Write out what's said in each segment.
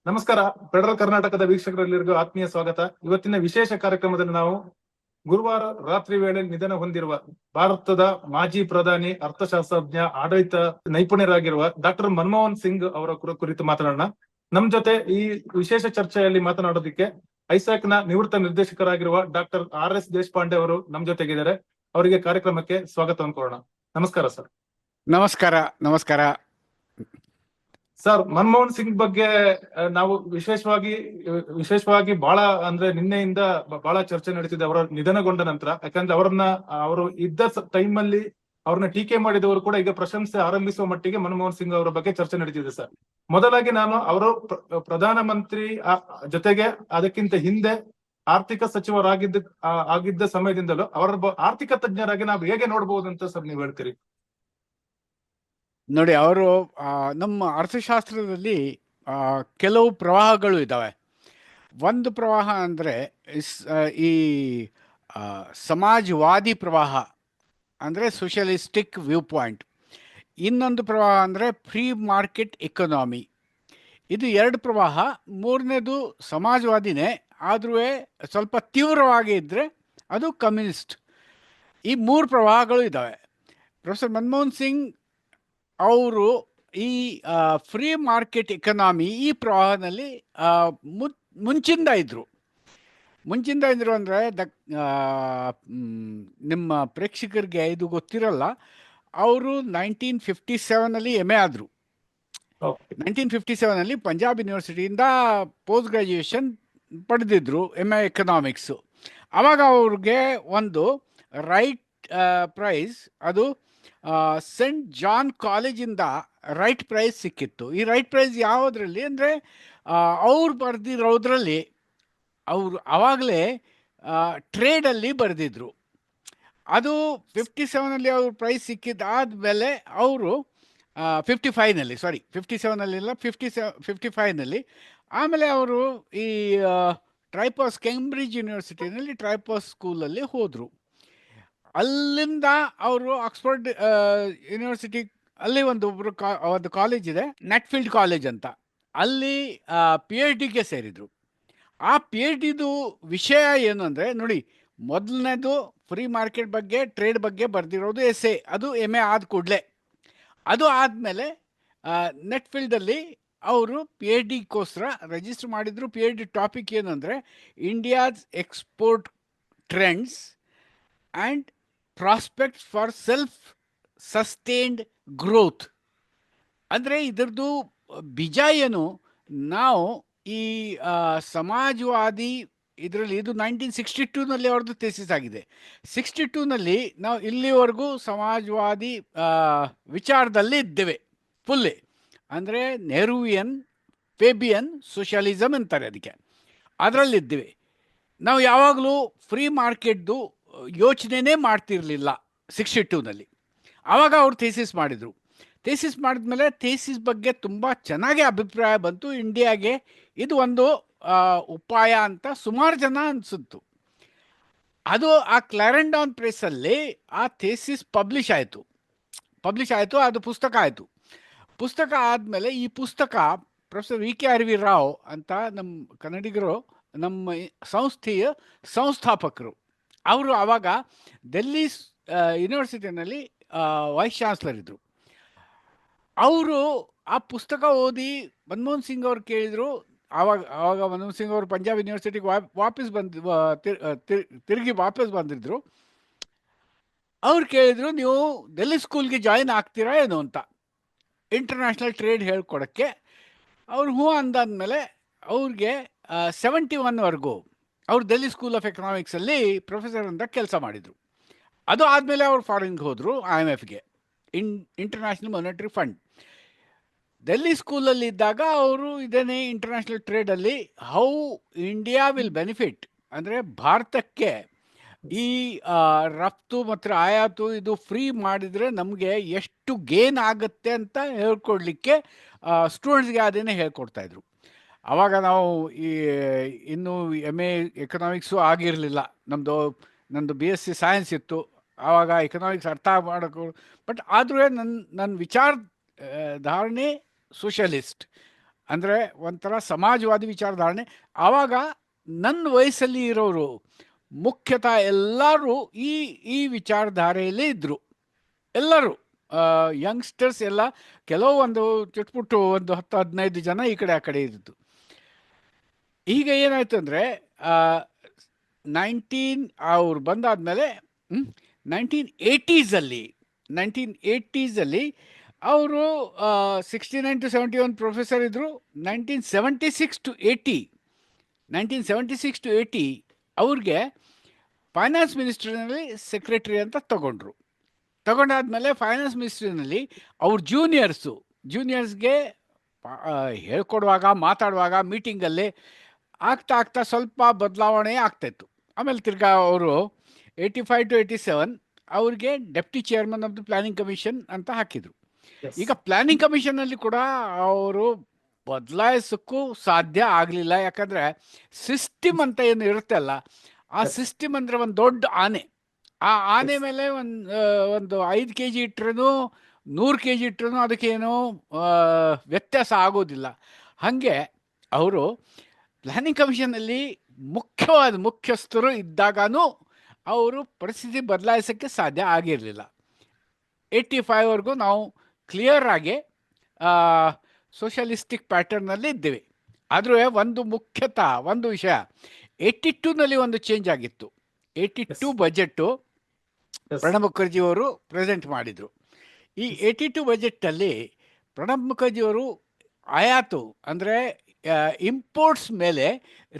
ನಮಸ್ಕಾರ. ಫೆಡರಲ್ ಕರ್ನಾಟಕದ ವೀಕ್ಷಕರೆಲ್ಲರಿಗೂ ಆತ್ಮೀಯ ಸ್ವಾಗತ. ಇವತ್ತಿನ ವಿಶೇಷ ಕಾರ್ಯಕ್ರಮದಲ್ಲಿ ನಾವು ಗುರುವಾರ ರಾತ್ರಿ ವೇಳೆ ನಿಧನ ಹೊಂದಿರುವ ಭಾರತದ ಮಾಜಿ ಪ್ರಧಾನಿ, ಅರ್ಥಶಾಸ್ತ್ರಜ್ಞ, ಆಡಳಿತ ನೈಪುಣ್ಯರಾಗಿರುವ ಡಾಕ್ಟರ್ ಮನಮೋಹನ್ ಸಿಂಗ್ ಅವರ ಕುರಿತು ಮಾತನಾಡೋಣ. ನಮ್ ಜೊತೆ ಈ ವಿಶೇಷ ಚರ್ಚೆಯಲ್ಲಿ ಮಾತನಾಡೋದಕ್ಕೆ ಐಸಾಕ್ ನ ನಿವೃತ್ತ ನಿರ್ದೇಶಕರಾಗಿರುವ ಡಾಕ್ಟರ್ RS ದೇಶಪಾಂಡೆ ಅವರು ನಮ್ ಜೊತೆಗಿದ್ದಾರೆ. ಅವರಿಗೆ ಕಾರ್ಯಕ್ರಮಕ್ಕೆ ಸ್ವಾಗತ ಅನ್ಕೊಳ್ಳೋಣ. ನಮಸ್ಕಾರ ಸರ್. ನಮಸ್ಕಾರ. ನಮಸ್ಕಾರ ಸರ್, ಮನಮೋಹನ್ ಸಿಂಗ್ ಬಗ್ಗೆ ನಾವು ವಿಶೇಷವಾಗಿ ಬಹಳ ಅಂದ್ರೆ ನಿನ್ನೆಯಿಂದ ಬಹಳ ಚರ್ಚೆ ನಡೀತಿದೆ ಅವರ ನಿಧನಗೊಂಡ ನಂತರ. ಯಾಕಂದ್ರೆ ಅವರು ಇದ್ದ ಟೈಮ್ ಅಲ್ಲಿ ಅವ್ರನ್ನ ಟೀಕೆ ಮಾಡಿದವರು ಕೂಡ ಈಗ ಪ್ರಶಂಸೆ ಆರಂಭಿಸುವ ಮಟ್ಟಿಗೆ ಮನಮೋಹನ್ ಸಿಂಗ್ ಅವರ ಬಗ್ಗೆ ಚರ್ಚೆ ನಡೀತಿದೆ ಸರ್. ಮೊದಲಾಗಿ ನಾನು ಅವರು ಪ್ರಧಾನಮಂತ್ರಿ ಜೊತೆಗೆ ಅದಕ್ಕಿಂತ ಹಿಂದೆ ಆರ್ಥಿಕ ಆಗಿದ್ದ ಸಮಯದಿಂದಲೂ ಅವರ ಆರ್ಥಿಕ ತಜ್ಞರಾಗಿ ನಾವು ಹೇಗೆ ನೋಡ್ಬೋದು ಅಂತ ಸರ್ ನೀವು ಹೇಳ್ತೀರಿ? ನೋಡಿ, ಅವರು ನಮ್ಮ ಅರ್ಥಶಾಸ್ತ್ರದಲ್ಲಿ ಕೆಲವು ಪ್ರವಾಹಗಳು ಇದ್ದಾವೆ. ಒಂದು ಪ್ರವಾಹ ಅಂದರೆ ಈ ಸಮಾಜವಾದಿ ಪ್ರವಾಹ, ಅಂದರೆ ಸೋಷಿಯಲಿಸ್ಟಿಕ್ ವ್ಯೂ ಪಾಯಿಂಟ್. ಇನ್ನೊಂದು ಪ್ರವಾಹ ಅಂದರೆ ಫ್ರೀ ಮಾರ್ಕೆಟ್ ಎಕಾನಮಿ. ಇದು ಎರಡು ಪ್ರವಾಹ. ಮೂರನೇದು ಸಮಾಜವಾದಿನೇ, ಆದರೂ ಸ್ವಲ್ಪ ತೀವ್ರವಾಗಿ ಇದ್ದರೆ ಅದು ಕಮ್ಯುನಿಸ್ಟ್. ಈ ಮೂರು ಪ್ರವಾಹಗಳು ಇದ್ದಾವೆ. ಪ್ರೊಫೆಸರ್ ಮನಮೋಹನ್ ಸಿಂಗ್ ಅವರು ಈ ಫ್ರೀ ಮಾರ್ಕೆಟ್ ಎಕನಾಮಿ ಈ ಪ್ರವಾಹದಲ್ಲಿ ಮುಂಚಿಂದ ಇದ್ದರು ಅಂದರೆ ನಿಮ್ಮ ಪ್ರೇಕ್ಷಕರಿಗೆ ಇದು ಗೊತ್ತಿರಲ್ಲ. ಅವರು 1957 MA ಆದರು. 1957 ಪಂಜಾಬ್ ಯೂನಿವರ್ಸಿಟಿಯಿಂದ ಪೋಸ್ಟ್ ಗ್ರ್ಯಾಜುಯೇಷನ್ ಪಡೆದಿದ್ರು, MA ಎಕನಾಮಿಕ್ಸು. ಆವಾಗ ಅವ್ರಿಗೆ ಒಂದು ರೈಟ್ ಪ್ರೈಸ್, ಅದು ಸೆಂಟ್ ಜಾನ್ ಕಾಲೇಜಿಂದ ರೈಟ್ ಪ್ರೈಸ್ ಸಿಕ್ಕಿತ್ತು. ಈ ರೈಟ್ ಪ್ರೈಸ್ ಯಾವುದರಲ್ಲಿ ಅಂದರೆ ಅವ್ರು ಬರೆದಿರೋದ್ರಲ್ಲಿ ಅವರು ಆವಾಗಲೇ ಟ್ರೇಡಲ್ಲಿ ಬರೆದಿದ್ರು. ಅದು 57 ಅವ್ರ ಪ್ರೈಸ್ ಸಿಕ್ಕಿದ್ದಾದಮೇಲೆ ಅವರು 57 55 ಆಮೇಲೆ ಅವರು ಈ ಟ್ರೈಪಾಸ್, ಕೇಂಬ್ರಿಡ್ಜ್ ಯೂನಿವರ್ಸಿಟಿನಲ್ಲಿ ಟ್ರೈಪಾಸ್ ಸ್ಕೂಲಲ್ಲಿ ಹೋದರು. ಅಲ್ಲಿಂದ ಅವರು ಆಕ್ಸ್ಫರ್ಡ್ ಯೂನಿವರ್ಸಿಟಿ ಅಲ್ಲಿ ಒಂದು ಕಾಲೇಜ್ ಇದೆ, ನೆಟ್ಫೀಲ್ಡ್ ಕಾಲೇಜ್ ಅಂತ, ಅಲ್ಲಿ PhDಗೆ ಸೇರಿದರು. ಆ PhDದು ವಿಷಯ ಏನು ಅಂದರೆ, ನೋಡಿ, ಮೊದಲನೇದು ಫ್ರೀ ಮಾರ್ಕೆಟ್ ಬಗ್ಗೆ, ಟ್ರೇಡ್ ಬಗ್ಗೆ ಬರೆದಿರೋದು ಎಸ್ಸೆ. ಅದು MA ಆದ ಕೂಡಲೇ. ಅದು ಆದಮೇಲೆ ನೆಟ್ಫೀಲ್ಡಲ್ಲಿ ಅವರು PhDಗೋಸ್ಕರ ರಿಜಿಸ್ಟರ್ ಮಾಡಿದರು. PhD ಟಾಪಿಕ್ ಏನು ಅಂದರೆ India's export trends and prospects for self sustained growth. ಅಂದರೆ ಇದರದ್ದು ಬೀಜ ಏನು, ನಾವು ಈ ಸಮಾಜವಾದಿ ಇದರಲ್ಲಿ, ಇದು 1962 ಅವ್ರದ್ದು ಥೀಸಿಸ್ ಆಗಿದೆ. 62 ನಾವು ಇಲ್ಲಿವರೆಗೂ ಸಮಾಜವಾದಿ ವಿಚಾರದಲ್ಲಿ ಇದ್ದೇವೆ ಫುಲ್ಲಿ. ಅಂದರೆ ನೆಹರೂವಿಯನ್ ಫೇಬಿಯನ್ ಸೋಷಿಯಲಿಸಮ್ ಅಂತಾರೆ ಅದಕ್ಕೆ. ಅದರಲ್ಲಿದ್ದೇವೆ ನಾವು. ಯಾವಾಗಲೂ ಫ್ರೀ ಮಾರ್ಕೆಟ್ದು ಯೋಚನೆನೇ ಮಾಡ್ತಿರಲಿಲ್ಲ 62 ಆವಾಗ ಅವ್ರು ಥೀಸಿಸ್ ಮಾಡಿದರು. ಥೀಸಿಸ್ ಮಾಡಿದ್ಮೇಲೆ ಥೀಸಿಸ್ ಬಗ್ಗೆ ತುಂಬ ಚೆನ್ನಾಗಿ ಅಭಿಪ್ರಾಯ ಬಂತು. ಇಂಡಿಯಾಗೆ ಇದು ಒಂದು ಉಪಾಯ ಅಂತ ಸುಮಾರು ಜನ ಅನಿಸಿತ್ತು. ಅದು ಆ ಕ್ಲಾರೆಂಡಾನ್ ಪ್ರೆಸ್ಸಲ್ಲಿ ಆ ಥೀಸಿಸ್ ಪಬ್ಲಿಷ್ ಆಯಿತು. ಅದು ಪುಸ್ತಕ ಆಯಿತು. ಪುಸ್ತಕ ಆದಮೇಲೆ ಈ ಪುಸ್ತಕ ಪ್ರೊಫೆಸರ್ VK RV ರಾವ್ ಅಂತ ನಮ್ಮ ಕನ್ನಡಿಗರು, ನಮ್ಮ ಸಂಸ್ಥೆಯ ಸಂಸ್ಥಾಪಕರು, ಅವರು ಆವಾಗ ಡೆಲ್ಲಿ ಯೂನಿವರ್ಸಿಟಿನಲ್ಲಿ ವೈಸ್ ಚಾನ್ಸಲರ್ ಇದ್ದರು. ಅವರು ಆ ಪುಸ್ತಕ ಓದಿ ಮನಮೋಹನ್ ಸಿಂಗ್ ಅವ್ರು ಕೇಳಿದರು. ಆವಾಗ ಮನಮೋಹನ್ ಸಿಂಗ್ ಅವರು ಪಂಜಾಬ್ ಯೂನಿವರ್ಸಿಟಿಗೆ ತಿರುಗಿ ವಾಪಸ್ ಬಂದಿದ್ರು. ಅವ್ರು ಕೇಳಿದರು, ನೀವು ಡೆಲ್ಲಿ ಸ್ಕೂಲ್ಗೆ ಜಾಯಿನ್ ಆಗ್ತೀರಾ ಏನು ಅಂತ, ಇಂಟರ್ನ್ಯಾಷನಲ್ ಟ್ರೇಡ್ ಹೇಳ್ಕೊಡೋಕ್ಕೆ. ಅವ್ರು ಹ್ಞೂ ಅಂದಾದ್ಮೇಲೆ ಅವ್ರಿಗೆ 71ವರೆಗೂ ಅವರು ಡೆಲ್ಲಿ ಸ್ಕೂಲ್ ಆಫ್ ಎಕನಾಮಿಕ್ಸಲ್ಲಿ ಪ್ರೊಫೆಸರ್ ಅಂತ ಕೆಲಸ ಮಾಡಿದರು. ಅದು ಆದಮೇಲೆ ಅವರು ಫಾರಿನ್ಗೆ ಹೋದರು, IMFಗೆ, ಇಂಟರ್ನ್ಯಾಷನಲ್ ಮಾನಿಟರಿ ಫಂಡ್. ಡೆಲ್ಲಿ ಸ್ಕೂಲಲ್ಲಿ ಇದ್ದಾಗ ಅವರು ಇದೇನೇ ಇಂಟರ್ನ್ಯಾಷನಲ್ ಟ್ರೇಡಲ್ಲಿ ಹೌ ಇಂಡಿಯಾ ವಿಲ್ ಬೆನಿಫಿಟ್, ಅಂದರೆ ಭಾರತಕ್ಕೆ ಈ ರಫ್ತು ಮತ್ತು ಆಯಾತು ಇದು ಫ್ರೀ ಮಾಡಿದರೆ ನಮಗೆ ಎಷ್ಟು ಗೇನ್ ಆಗುತ್ತೆ ಅಂತ ಹೇಳ್ಕೊಡ್ಲಿಕ್ಕೆ ಸ್ಟೂಡೆಂಟ್ಸ್ಗೆ ಅದೇನೇ ಹೇಳ್ಕೊಡ್ತಾಯಿದ್ರು. ಆವಾಗ ನಾವು ಇನ್ನೂ MA ಎಕನಾಮಿಕ್ಸು ಆಗಿರಲಿಲ್ಲ. ನಂದು BSc ಸೈನ್ಸ್ ಇತ್ತು. ಆವಾಗ ಎಕನಾಮಿಕ್ಸ್ ಅರ್ಥ ಮಾಡೋಕ್ಕೆ, ಬಟ್ ಆದರೂ ನನ್ನ ವಿಚಾರ ಧಾರಣೆ ಸೋಷಲಿಸ್ಟ್. ಅಂದರೆ ಒಂಥರ ಸಮಾಜವಾದಿ ವಿಚಾರಧಾರಣೆ. ಆವಾಗ ನನ್ನ ವಯಸ್ಸಲ್ಲಿ ಇರೋರು ಮುಖ್ಯತಃ ಎಲ್ಲರೂ ಈ ಈ ವಿಚಾರಧಾರೆಯಲ್ಲೇ ಇದ್ದರು. ಎಲ್ಲರೂ ಯಂಗ್ಸ್ಟರ್ಸ್ ಎಲ್ಲ, ಕೆಲವು ಒಂದು ಚುಟ್ಪುಟ್ಟು ಒಂದು 10-15 ಜನ ಈ ಕಡೆ ಆ ಕಡೆ ಇದ್ದಿದ್ದು. ಈಗ ಏನಾಯ್ತು ಅಂದರೆ 19 ಬಂದಾದಮೇಲೆ 1980s ಅವರು 69 to 71 ಪ್ರೊಫೆಸರ್ ಇದ್ದರು. 1976 to 80 ಅವ್ರಿಗೆ ಫೈನಾನ್ಸ್ ಮಿನಿಸ್ಟ್ರಿನಲ್ಲಿ ಸೆಕ್ರೆಟರಿ ಅಂತ ತಗೊಂಡಾದ್ಮೇಲೆ ಫೈನಾನ್ಸ್ ಮಿನಿಸ್ಟ್ರಿನಲ್ಲಿ ಅವ್ರ ಜೂನಿಯರ್ಸ್ಗೆ ಹೇಳ್ಕೊಡುವಾಗ, ಮಾತಾಡುವಾಗ, ಮೀಟಿಂಗಲ್ಲಿ ಆಗ್ತಾ ಸ್ವಲ್ಪ ಬದಲಾವಣೆ ಆಗ್ತಾಯಿತ್ತು. ಆಮೇಲೆ ತಿರ್ಗಾ ಅವರು 85 to 87 ಅವ್ರಿಗೆ deputy chairman of the planning commission ಅಂತ ಹಾಕಿದರು. ಈಗ ಪ್ಲಾನಿಂಗ್ ಕಮಿಷನಲ್ಲಿ ಕೂಡ ಅವರು ಬದಲಾಯಿಸೋಕ್ಕೂ ಸಾಧ್ಯ ಆಗಲಿಲ್ಲ. ಯಾಕಂದರೆ ಸಿಸ್ಟಮ್ ಅಂತ ಏನು ಇರುತ್ತೆ ಅಲ್ಲ, ಆ ಸಿಸ್ಟಮ್ ಅಂದರೆ ಒಂದು ದೊಡ್ಡ ಆನೆ. ಆ ಆನೆ ಮೇಲೆ ಒಂದು 5 kg ಇಟ್ಟರೂ 100 kg ಇಟ್ಟರೂ ಅದಕ್ಕೇನು ವ್ಯತ್ಯಾಸ ಆಗೋದಿಲ್ಲ. ಹಾಗೆ ಅವರು ಪ್ಲಾನಿಂಗ್ ಕಮಿಷನಲ್ಲಿ ಮುಖ್ಯಸ್ಥರು ಇದ್ದಾಗೂ ಅವರು ಪರಿಸ್ಥಿತಿ ಬದಲಾಯಿಸೋಕ್ಕೆ ಸಾಧ್ಯ ಆಗಿರಲಿಲ್ಲ. 85ವರೆಗೂ ನಾವು ಕ್ಲಿಯರ್ ಆಗಿ ಸೋಷಲಿಸ್ಟಿಕ್ ಪ್ಯಾಟರ್ನಲ್ಲಿ ಇದ್ದೇವೆ. ಆದರೂ ಒಂದು ವಿಷಯ 82ನಲ್ಲಿ ಒಂದು ಚೇಂಜ್ ಆಗಿತ್ತು. 82 ಬಜೆಟ್ಟು ಪ್ರಣಬ್ ಮುಖರ್ಜಿಯವರು ಪ್ರೆಸೆಂಟ್ ಮಾಡಿದರು. ಈ 82 ಬಜೆಟ್ಟಲ್ಲಿ ಪ್ರಣಬ್ ಮುಖರ್ಜಿಯವರು ಆಯಾತು ಅಂದರೆ ಇಂಪೋರ್ಟ್ಸ್ ಮೇಲೆ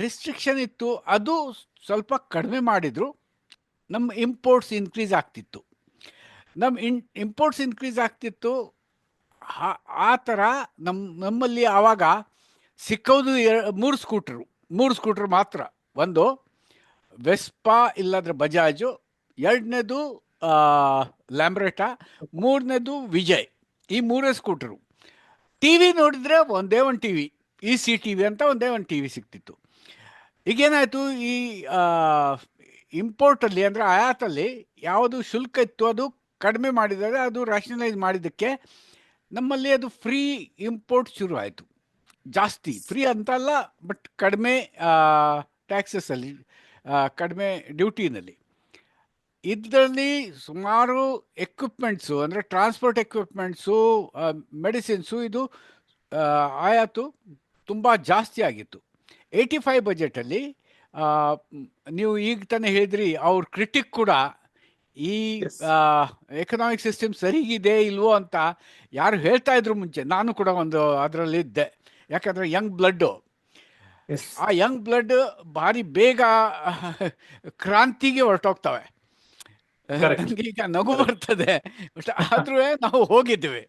ರಿಸ್ಟ್ರಿಕ್ಷನ್ ಇತ್ತು, ಅದು ಸ್ವಲ್ಪ ಕಡಿಮೆ ಮಾಡಿದರು. ನಮ್ಮ ಇಂಪೋರ್ಟ್ಸ್ ಇನ್ಕ್ರೀಸ್ ಆಗ್ತಿತ್ತು. ಆ ಥರ ನಮ್ಮಲ್ಲಿ ಆವಾಗ ಸಿಕ್ಕೋದು 3 ಸ್ಕೂಟ್ರು ಮಾತ್ರ. ಒಂದು ವೆಸ್ಪಾ ಇಲ್ಲಾಂದರೆ ಬಜಾಜು, 2ನೇದು ಲ್ಯಾಂಬ್ರೆಟಾ, 3ನೇದು ವಿಜಯ್. ಈ 3 ಸ್ಕೂಟರು. ಟಿ ವಿ ನೋಡಿದರೆ ಒಂದೇ ಒಂದು ಟಿ ವಿ, EC TV ಅಂತ ಒಂದೇ ಒಂದು ಟಿ ವಿ ಸಿಗ್ತಿತ್ತು. ಈಗೇನಾಯಿತು, ಈ ಇಂಪೋರ್ಟಲ್ಲಿ ಅಂದರೆ ಆಯಾತಲ್ಲಿ ಯಾವುದು ಶುಲ್ಕ ಇತ್ತು ಅದು ಕಡಿಮೆ ಮಾಡಿದರೆ, ಅದು ರ್ಯಾಷನಲೈಸ್ ಮಾಡಿದ್ದಕ್ಕೆ ನಮ್ಮಲ್ಲಿ ಅದು ಫ್ರೀ ಇಂಪೋರ್ಟ್ ಶುರು ಆಯಿತು. ಜಾಸ್ತಿ ಫ್ರೀ ಅಂತಲ್ಲ, ಬಟ್ ಕಡಿಮೆ ಟ್ಯಾಕ್ಸಸಲ್ಲಿ, ಕಡಿಮೆ ಡ್ಯೂಟಿನಲ್ಲಿ. ಇದರಲ್ಲಿ ಸುಮಾರು ಎಕ್ವಿಪ್ಮೆಂಟ್ಸು ಅಂದರೆ ಟ್ರಾನ್ಸ್ಪೋರ್ಟ್ ಎಕ್ವಿಪ್ಮೆಂಟ್ಸು, ಮೆಡಿಸಿನ್ಸು, ಇದು ಆಯಾತು ತುಂಬ ಜಾಸ್ತಿ ಆಗಿತ್ತು. 85 ಬಜೆಟಲ್ಲಿ ನೀವು ಈಗ ತಾನೇ ಹೇಳಿದ್ರಿ, ಅವ್ರ ಕ್ರಿಟಿಕ್ ಕೂಡ ಈ ಎಕನಾಮಿಕ್ ಸಿಸ್ಟಮ್ ಸರಿಗಿದೆ ಇಲ್ವೋ ಅಂತ ಯಾರು ಹೇಳ್ತಾ ಇದ್ರು ಮುಂಚೆ. ನಾನು ಕೂಡ ಒಂದು ಅದರಲ್ಲಿ ಇದ್ದೆ. ಯಾಕಂದರೆ ಯಂಗ್ ಬ್ಲಡ್ಡು, ಆ ಯಂಗ್ ಬ್ಲಡ್ ಭಾರಿ ಬೇಗ ಕ್ರಾಂತಿಗೆ ಹೊರಟೋಗ್ತವೆ. ನನಗೆ ಈಗ ನಗು ಬರ್ತದೆ, ಬಟ್ ಆದ್ರೂ ನಾವು ಹೋಗಿದ್ದೀವಿ.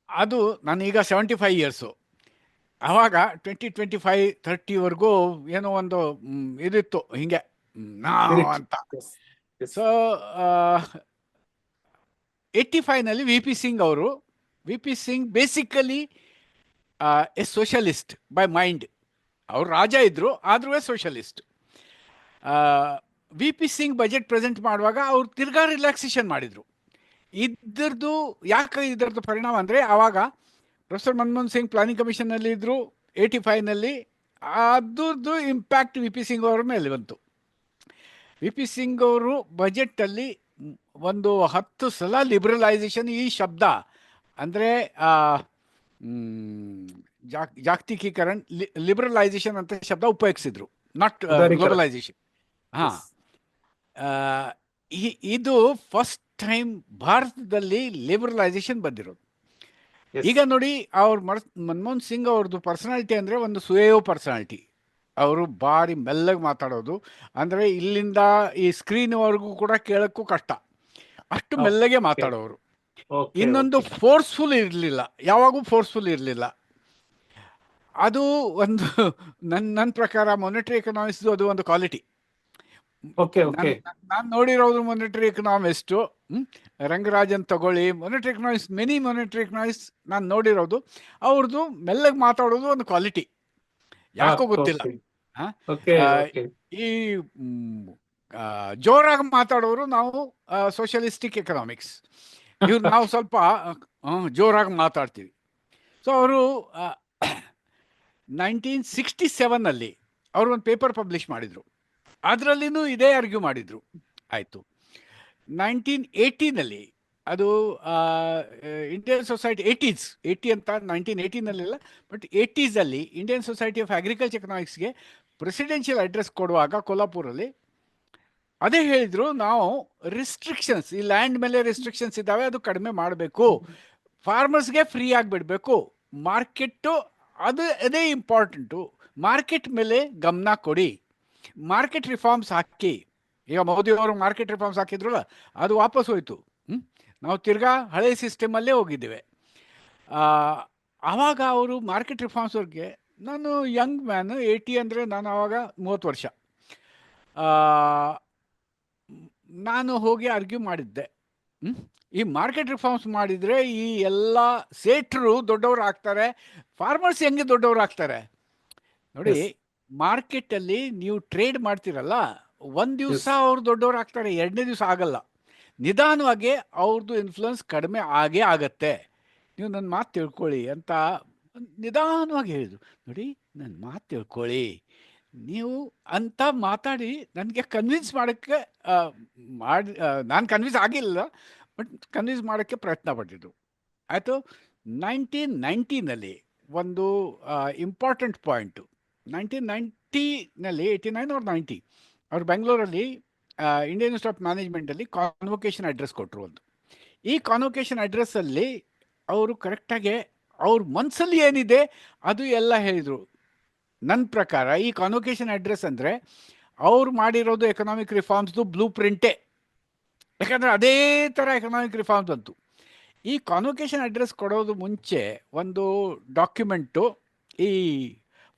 ಅದು ನಾನೀಗ 75 ಇಯರ್ಸು. ಆವಾಗ 20-25-30ವರೆಗೂ ಏನೋ ಒಂದು ಇದಿತ್ತು ಹಿಂಗೆ ನಾವು ಅಂತ. ಸೊ 85ನಲ್ಲಿ V P Singh basically a socialist by mind. ಅವರು ರಾಜ ಇದ್ದರು, ಆದರೂ socialist. V P Singh budget present ಮಾಡುವಾಗ ಅವ್ರು ತಿರ್ಗಾ ರಿಲ್ಯಾಕ್ಸೇಷನ್ ಮಾಡಿದರು. ಇದರದ್ದು ಪರಿಣಾಮ ಅಂದರೆ ಆವಾಗ ಪ್ರೊಫೆಸರ್ ಮನಮೋಹನ್ ಸಿಂಗ್ ಪ್ಲಾನಿಂಗ್ ಕಮಿಷನ್ನಲ್ಲಿ ಇದ್ದರು 85ನಲ್ಲಿ. ಅದ್ರದ್ದು ಇಂಪ್ಯಾಕ್ಟ್ ವಿ ಪಿ ಸಿಂಗ್ ಅವ್ರ ಮೇಲೆ ಬಂತು. ವಿ ಪಿ ಸಿಂಗ್ ಅವರು ಬಜೆಟಲ್ಲಿ ಒಂದು 10 ಸಲ ಲಿಬ್ರಲೈಸೇಷನ್, ಈ ಶಬ್ದ ಅಂದರೆ ಜಾಗತಿಕೀಕರಣ, ಲಿಬ್ರಲೈಸೇಷನ್ ಅಂತ ಶಬ್ದ ಉಪಯೋಗಿಸಿದ್ರು, ನಾಟ್ ಗ್ಲೋಬಲೈಸೇಷನ್. ಹಾಂ, ಇದು ಫಸ್ಟ್ ಟೈಮ್ ಭಾರತದಲ್ಲಿ ಲಿಬ್ರಲೈಸೇಷನ್ ಬಂದಿರೋದು. ಈಗ ನೋಡಿ, ಮನಮೋಹನ್ ಸಿಂಗ್ ಅವ್ರದ್ದು ಪರ್ಸನಾಲಿಟಿ ಅಂದರೆ ಒಂದು ಸುಯೇವ್ ಪರ್ಸನಾಲಿಟಿ. ಅವರು ಭಾರಿ ಮೆಲ್ಲಗೆ ಮಾತಾಡೋದು, ಅಂದರೆ ಇಲ್ಲಿಂದ ಈ ಸ್ಕ್ರೀನ್ವರೆಗೂ ಕೂಡ ಕೇಳೋಕ್ಕೂ ಕಷ್ಟ, ಅಷ್ಟು ಮೆಲ್ಲಗೆ ಮಾತಾಡೋರು. ಇನ್ನೊಂದು ಫೋರ್ಸ್ಫುಲ್ ಇರಲಿಲ್ಲ, ಯಾವಾಗೂ ಫೋರ್ಸ್ಫುಲ್ ಇರಲಿಲ್ಲ. ಅದು ಒಂದು ನನ್ನ ಪ್ರಕಾರ ಮಾನಿಟರಿ ಎಕನಾಮಿಕ್ಸ್ ಅದು ಒಂದು ಕ್ವಾಲಿಟಿ. ನಾನು ನೋಡಿರೋದು ಮಾನಿಟರಿ ಎಕನಾಮಿಸ್ಟು, ರಂಗರಾಜನ್ ತಗೊಳ್ಳಿ, monetary economics, many monetary economics ನಾನು ನೋಡಿರೋದು, ಅವ್ರದ್ದು ಮೆಲ್ಲಗೆ ಮಾತಾಡೋದು ಒಂದು ಕ್ವಾಲಿಟಿ, ಯಾಕೋ ಗೊತ್ತಿಲ್ಲ. ಈ ಜೋರಾಗಿ ಮಾತಾಡೋರು ನಾವು ಸೋಷಲಿಸ್ಟಿಕ್ ಎಕನಾಮಿಕ್ಸ್, ಇವ್ರು ನಾವು ಸ್ವಲ್ಪ ಜೋರಾಗಿ ಮಾತಾಡ್ತೀವಿ. ಸೊ ಅವರು 1967 ಅವರು ಒಂದು ಪೇಪರ್ ಪಬ್ಲಿಷ್ ಮಾಡಿದರು. ಅದರಲ್ಲಿನೂ ಇದೇ ಆರ್ಗ್ಯೂ ಮಾಡಿದರು. ಆಯಿತು. 1980 ಅದು ಇಂಡಿಯನ್ ಸೊಸೈಟಿ 80 ಅಂತ 1918 but 80 Indian society of agriculture ಎಕನಾಮಿಕ್ಸ್ಗೆ ಪ್ರೆಸಿಡೆನ್ಷಿಯಲ್ ಅಡ್ರೆಸ್ ಕೊಡುವಾಗ ಕೊಲ್ಲಾಪುರಲ್ಲಿ ಅದೇ ಹೇಳಿದರು, ನಾವು ರಿಸ್ಟ್ರಿಕ್ಷನ್ಸ್, ಈ ಲ್ಯಾಂಡ್ ಮೇಲೆ ರಿಸ್ಟ್ರಿಕ್ಷನ್ಸ್ ಇದ್ದಾವೆ, ಅದು ಕಡಿಮೆ ಮಾಡಬೇಕು, ಫಾರ್ಮರ್ಸ್ಗೆ ಫ್ರೀ ಆಗಿಬಿಡಬೇಕು, ಮಾರ್ಕೆಟ್ಟು ಅದೇ ಇಂಪಾರ್ಟೆಂಟು, ಮಾರ್ಕೆಟ್ ಮೇಲೆ ಗಮನ ಕೊಡಿ, ಮಾರ್ಕೆಟ್ ರಿಫಾರ್ಮ್ಸ್ ಹಾಕಿ. ಈಗ ಮೋದಿಯವರು ಮಾರ್ಕೆಟ್ ರಿಫಾರ್ಮ್ಸ್ ಹಾಕಿದ್ರಲ್ಲ, ಅದು ವಾಪಸ್ ಹೋಯಿತು. ನಾವು ತಿರ್ಗಾ ಹಳೆ ಸಿಸ್ಟಮಲ್ಲೇ ಹೋಗಿದ್ದೇವೆ. ಆವಾಗ ಅವರು ಮಾರ್ಕೆಟ್ ರಿಫಾರ್ಮ್ಸ್ವ್ರಿಗೆ, ನಾನು ಯಂಗ್ ಮ್ಯಾನ್, 80 ಅಂದರೆ ನಾನು ಆವಾಗ 30 ವರ್ಷ, ನಾನು ಹೋಗಿ ಆರ್ಗ್ಯೂ ಮಾಡಿದ್ದೆ. ಈ ಮಾರ್ಕೆಟ್ ರಿಫಾರ್ಮ್ಸ್ ಮಾಡಿದರೆ ಈ ಎಲ್ಲ ಸೇಟ್ರು ದೊಡ್ಡವರು ಆಗ್ತಾರೆ, ಫಾರ್ಮರ್ಸ್ ಹೆಂಗೆ ದೊಡ್ಡವರು ಆಗ್ತಾರೆ ನೋಡಿ. ಮಾರ್ಕೆಟಲ್ಲಿ ನೀವು ಟ್ರೇಡ್ ಮಾಡ್ತೀರಲ್ಲ, ಒಂದು ದಿವಸ ಅವ್ರು ದೊಡ್ಡವರು ಆಗ್ತಾರೆ, 2ನೇ ದಿವಸ ಆಗಲ್ಲ. ನಿಧಾನವಾಗಿ ಅವ್ರದ್ದು ಇನ್ಫ್ಲುಯೆನ್ಸ್ ಕಡಿಮೆ ಆಗತ್ತೆ. ನೀವು ನನ್ನ ಮಾತು ತಿಳ್ಕೊಳ್ಳಿ ಅಂತ ನಿಧಾನವಾಗಿ ಹೇಳಿದರು. ನೋಡಿ, ನನ್ನ ಮಾತು ತಿಳ್ಕೊಳ್ಳಿ ನೀವು ಅಂತ ಮಾತಾಡಿ ನನಗೆ ಕನ್ವಿನ್ಸ್ ಮಾಡೋಕ್ಕೆ ನಾನು ಕನ್ವಿನ್ಸ್ ಆಗಿಲ್ಲ, ಬಟ್ ಕನ್ವಿನ್ಸ್ ಮಾಡೋಕ್ಕೆ ಪ್ರಯತ್ನ ಪಟ್ಟಿದ್ದು. ಆಯಿತು. 1990 ಒಂದು ಇಂಪಾರ್ಟೆಂಟ್ ಪಾಯಿಂಟು, 1990 89 or 90 ಅವರು ಬೆಂಗಳೂರಲ್ಲಿ ಇಂಡಿಯನ್ ಇನ್ಸ್ಟಿಟ್ಯೂಟ್ ಆಫ್ ಮ್ಯಾನೇಜ್ಮೆಂಟಲ್ಲಿ ಕಾನ್ವೊಕೇಶನ್ ಅಡ್ರೆಸ್ ಕೊಟ್ಟರು ಒಂದು. ಈ ಕಾನ್ವೊಕೇಶನ್ ಅಡ್ರೆಸ್ಸಲ್ಲಿ ಅವರು ಕರೆಕ್ಟಾಗಿ ಅವ್ರ ಮನಸ್ಸಲ್ಲಿ ಏನಿದೆ ಅದು ಎಲ್ಲ ಹೇಳಿದರು. ನನ್ನ ಪ್ರಕಾರ ಈ ಕಾನ್ವೊಕೇಶನ್ ಅಡ್ರೆಸ್ ಅಂದರೆ ಅವ್ರು ಮಾಡಿರೋದು ಎಕನಾಮಿಕ್ ರಿಫಾರ್ಮ್ಸ್ದು ಬ್ಲೂ ಪ್ರಿಂಟೇ, ಯಾಕಂದರೆ ಅದೇ ಥರ ಎಕನಾಮಿಕ್ ರಿಫಾರ್ಮ್ಸ್ ಬಂತು. ಈ ಕಾನ್ವೊಕೇಶನ್ ಅಡ್ರೆಸ್ ಕೊಡೋದು ಮುಂಚೆ ಒಂದು ಡಾಕ್ಯುಮೆಂಟು ಈ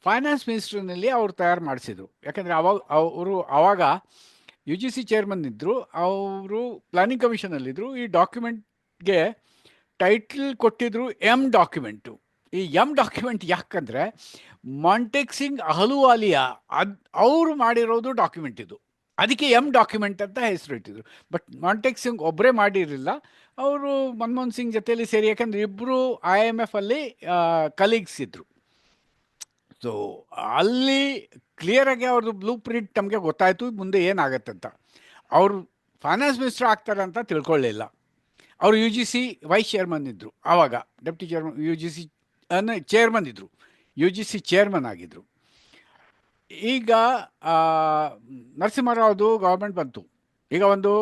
ಫೈನಾನ್ಸ್ ಮಿನಿಸ್ಟ್ರಿನಲ್ಲಿ ಅವ್ರು ತಯಾರು ಮಾಡಿಸಿದ್ರು. ಯಾಕಂದರೆ ಆವಾಗ UGC ಚೇರ್ಮನ್ ಇದ್ದರು, ಅವರು ಪ್ಲಾನಿಂಗ್ ಕಮಿಷನಲ್ಲಿದ್ದರು. ಈ ಡಾಕ್ಯುಮೆಂಟ್ಗೆ ಟೈಟಲ್ ಕೊಟ್ಟಿದ್ರು ಡಾಕ್ಯುಮೆಂಟು. ಈ ಡಾಕ್ಯುಮೆಂಟ್ ಯಾಕಂದರೆ ಮಾಂಟೆಕ್ ಸಿಂಗ್ ಅಹಲುವಾಲಿಯಾ ಅವರು ಮಾಡಿರೋದು ಡಾಕ್ಯುಮೆಂಟ್ ಇದು, ಅದಕ್ಕೆ ಡಾಕ್ಯುಮೆಂಟ್ ಅಂತ ಹೆಸರು ಇಟ್ಟಿದ್ರು. ಬಟ್ ಮಾಂಟೆಕ್ ಸಿಂಗ್ ಒಬ್ಬರೇ ಮಾಡಿರಲಿಲ್ಲ, ಅವರು ಮನಮೋಹನ್ ಸಿಂಗ್ ಜೊತೆಯಲ್ಲಿ ಸೇರಿ, ಯಾಕಂದರೆ ಇಬ್ಬರು IMF ಅಲ್ಲಿ ಕಲೀಗ್ಸ್ ಇದ್ದರು. ಸೊ ಅಲ್ಲಿ ಕ್ಲಿಯರಾಗಿ ಅವ್ರದ್ದು ಬ್ಲೂ ಪ್ರಿಂಟ್ ನಮಗೆ ಗೊತ್ತಾಯಿತು ಮುಂದೆ ಏನಾಗತ್ತಂತ. ಅವರು ಫೈನಾನ್ಸ್ ಮಿನಿಸ್ಟರ್ ಆಗ್ತಾರೆ ಅಂತ ತಿಳ್ಕೊಳ್ಳಿಲ್ಲ. ಅವರು UGC ವೈಸ್ ಚೇರ್ಮನ್ ಇದ್ದರು, ಆವಾಗ ಡೆಪ್ಟಿ ಚೇರ್ಮನ್, UGC ಚೇರ್ಮನ್ ಇದ್ದರು, UGC ಚೇರ್ಮನ್ ಆಗಿದ್ದರು. ಈಗ ನರಸಿಂಹರಾವ್ದು ಗೌರ್ಮೆಂಟ್ ಬಂತು. ಈಗ ಒಂದು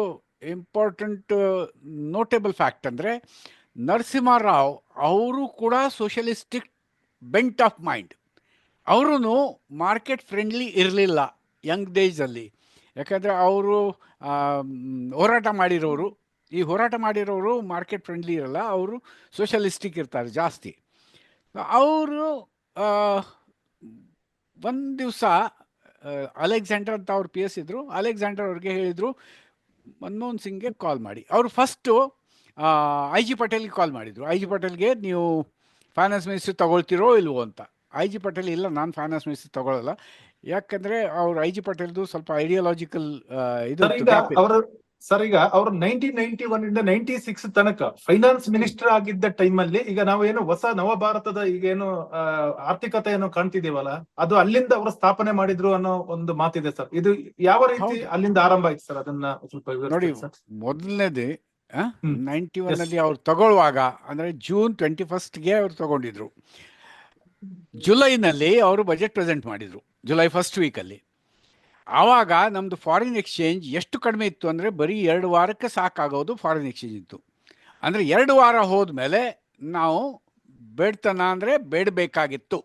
ಇಂಪಾರ್ಟೆಂಟ್ ನೋಟೇಬಲ್ ಫ್ಯಾಕ್ಟ್ ಅಂದರೆ, ನರಸಿಂಹರಾವ್ ಅವರು ಕೂಡ ಸೋಷಲಿಸ್ಟಿಕ್ ಬೆಂಟ್ ಆಫ್ ಮೈಂಡ್. ಅವರು ಮಾರ್ಕೆಟ್ ಫ್ರೆಂಡ್ಲಿ ಇರಲಿಲ್ಲ ಯಂಗ್ ಡೇಸಲ್ಲಿ, ಯಾಕಂದರೆ ಅವರು ಹೋರಾಟ ಮಾಡಿರೋರು. ಈ ಹೋರಾಟ ಮಾಡಿರೋರು ಮಾರ್ಕೆಟ್ ಫ್ರೆಂಡ್ಲಿ ಇರಲ್ಲ, ಅವರು ಸೋಷಲಿಸ್ಟಿಕ್ ಇರ್ತಾರೆ ಜಾಸ್ತಿ. ಅವರು ಒಂದು ದಿವಸ ಅಲೆಕ್ಸಾಂಡರ್ ಅಂತ ಅವ್ರು PS ಇದ್ದರು, ಅಲೆಕ್ಸಾಂಡರ್ ಅವ್ರಿಗೆ ಹೇಳಿದರು ಮನಮೋಹನ್ ಸಿಂಗ್ಗೆ ಕಾಲ್ ಮಾಡಿ. ಅವರು ಫಸ್ಟು IG ಪಟೇಲ್ಗೆ ಕಾಲ್ ಮಾಡಿದರು. IG ಪಟೇಲ್ಗೆ ನೀವು ಫೈನಾನ್ಸ್ ಮಿನಿಸ್ಟ್ರಿ ತಗೊಳ್ತಿರೋ ಇಲ್ವೋ ಅಂತ. IG ಪಟೇಲ್ ಇಲ್ಲ, ನಾನು ಫೈನಾನ್ಸ್ ಮಿನಿಸ್ಟ್ರಿ ತಗೊಳ್ಳಲ್ಲ, ಯಾಕಂದರೆ ಅವ್ರು IG ಪಟೇಲ್ದು ಸ್ವಲ್ಪ ಐಡಿಯಾಲಜಿಕಲ್ ಇದು. ಸರ್, ಈಗ ಅವರು 1991 ಇಂದ 96 ತನಕ ಫೈನಾನ್ಸ್ ಮಿನಿಸ್ಟರ್ ಆಗಿದ್ದ ಟೈಮಲ್ಲಿ, ಈಗ ನಾವೇನು ಹೊಸ ನವ ಭಾರತದ ಈಗೇನು ಆರ್ಥಿಕತೆ ಏನೋ ಕಾಣ್ತಿದೀವಲ್ಲ, ಅದು ಅಲ್ಲಿಂದ ಅವರು ಸ್ಥಾಪನೆ ಮಾಡಿದ್ರು ಅನ್ನೋ ಒಂದು ಮಾತಿದೆ ಸರ್. ಇದು ಯಾವ ರೀತಿ ಅಲ್ಲಿಂದ ಆರಂಭ ಆಯ್ತು ಸರ್, ಅದನ್ನ ಸ್ವಲ್ಪ ನೋಡಿ. ಮೊದಲನೇದು 91 ಅವ್ರು ತಗೊಳ್ಳುವಾಗ ಅಂದರೆ June 21ಗೆ ಅವ್ರು ತಗೊಂಡಿದ್ರು. ಜುಲೈನಲ್ಲಿ ಅವರು ಬಜೆಟ್ ಪ್ರೆಸೆಂಟ್ ಮಾಡಿದರು, ಜುಲೈ ಫಸ್ಟ್ ವೀಕಲ್ಲಿ. ಆವಾಗ ನಮ್ಮದು ಫಾರಿನ್ ಎಕ್ಸ್ಚೇಂಜ್ ಎಷ್ಟು ಕಡಿಮೆ ಇತ್ತು ಅಂದರೆ ಬರೀ 2 ವಾರಕ್ಕೆ ಸಾಕಾಗೋದು ಫಾರಿನ್ ಎಕ್ಸ್ಚೇಂಜ್ ಇತ್ತು. ಅಂದರೆ 2 ವಾರ ಹೋದ್ಮೇಲೆ ನಾವು ಬೇಡ್ತನ ಅಂದರೆ ಬೇಡಬೇಕಾಗಿತ್ತು,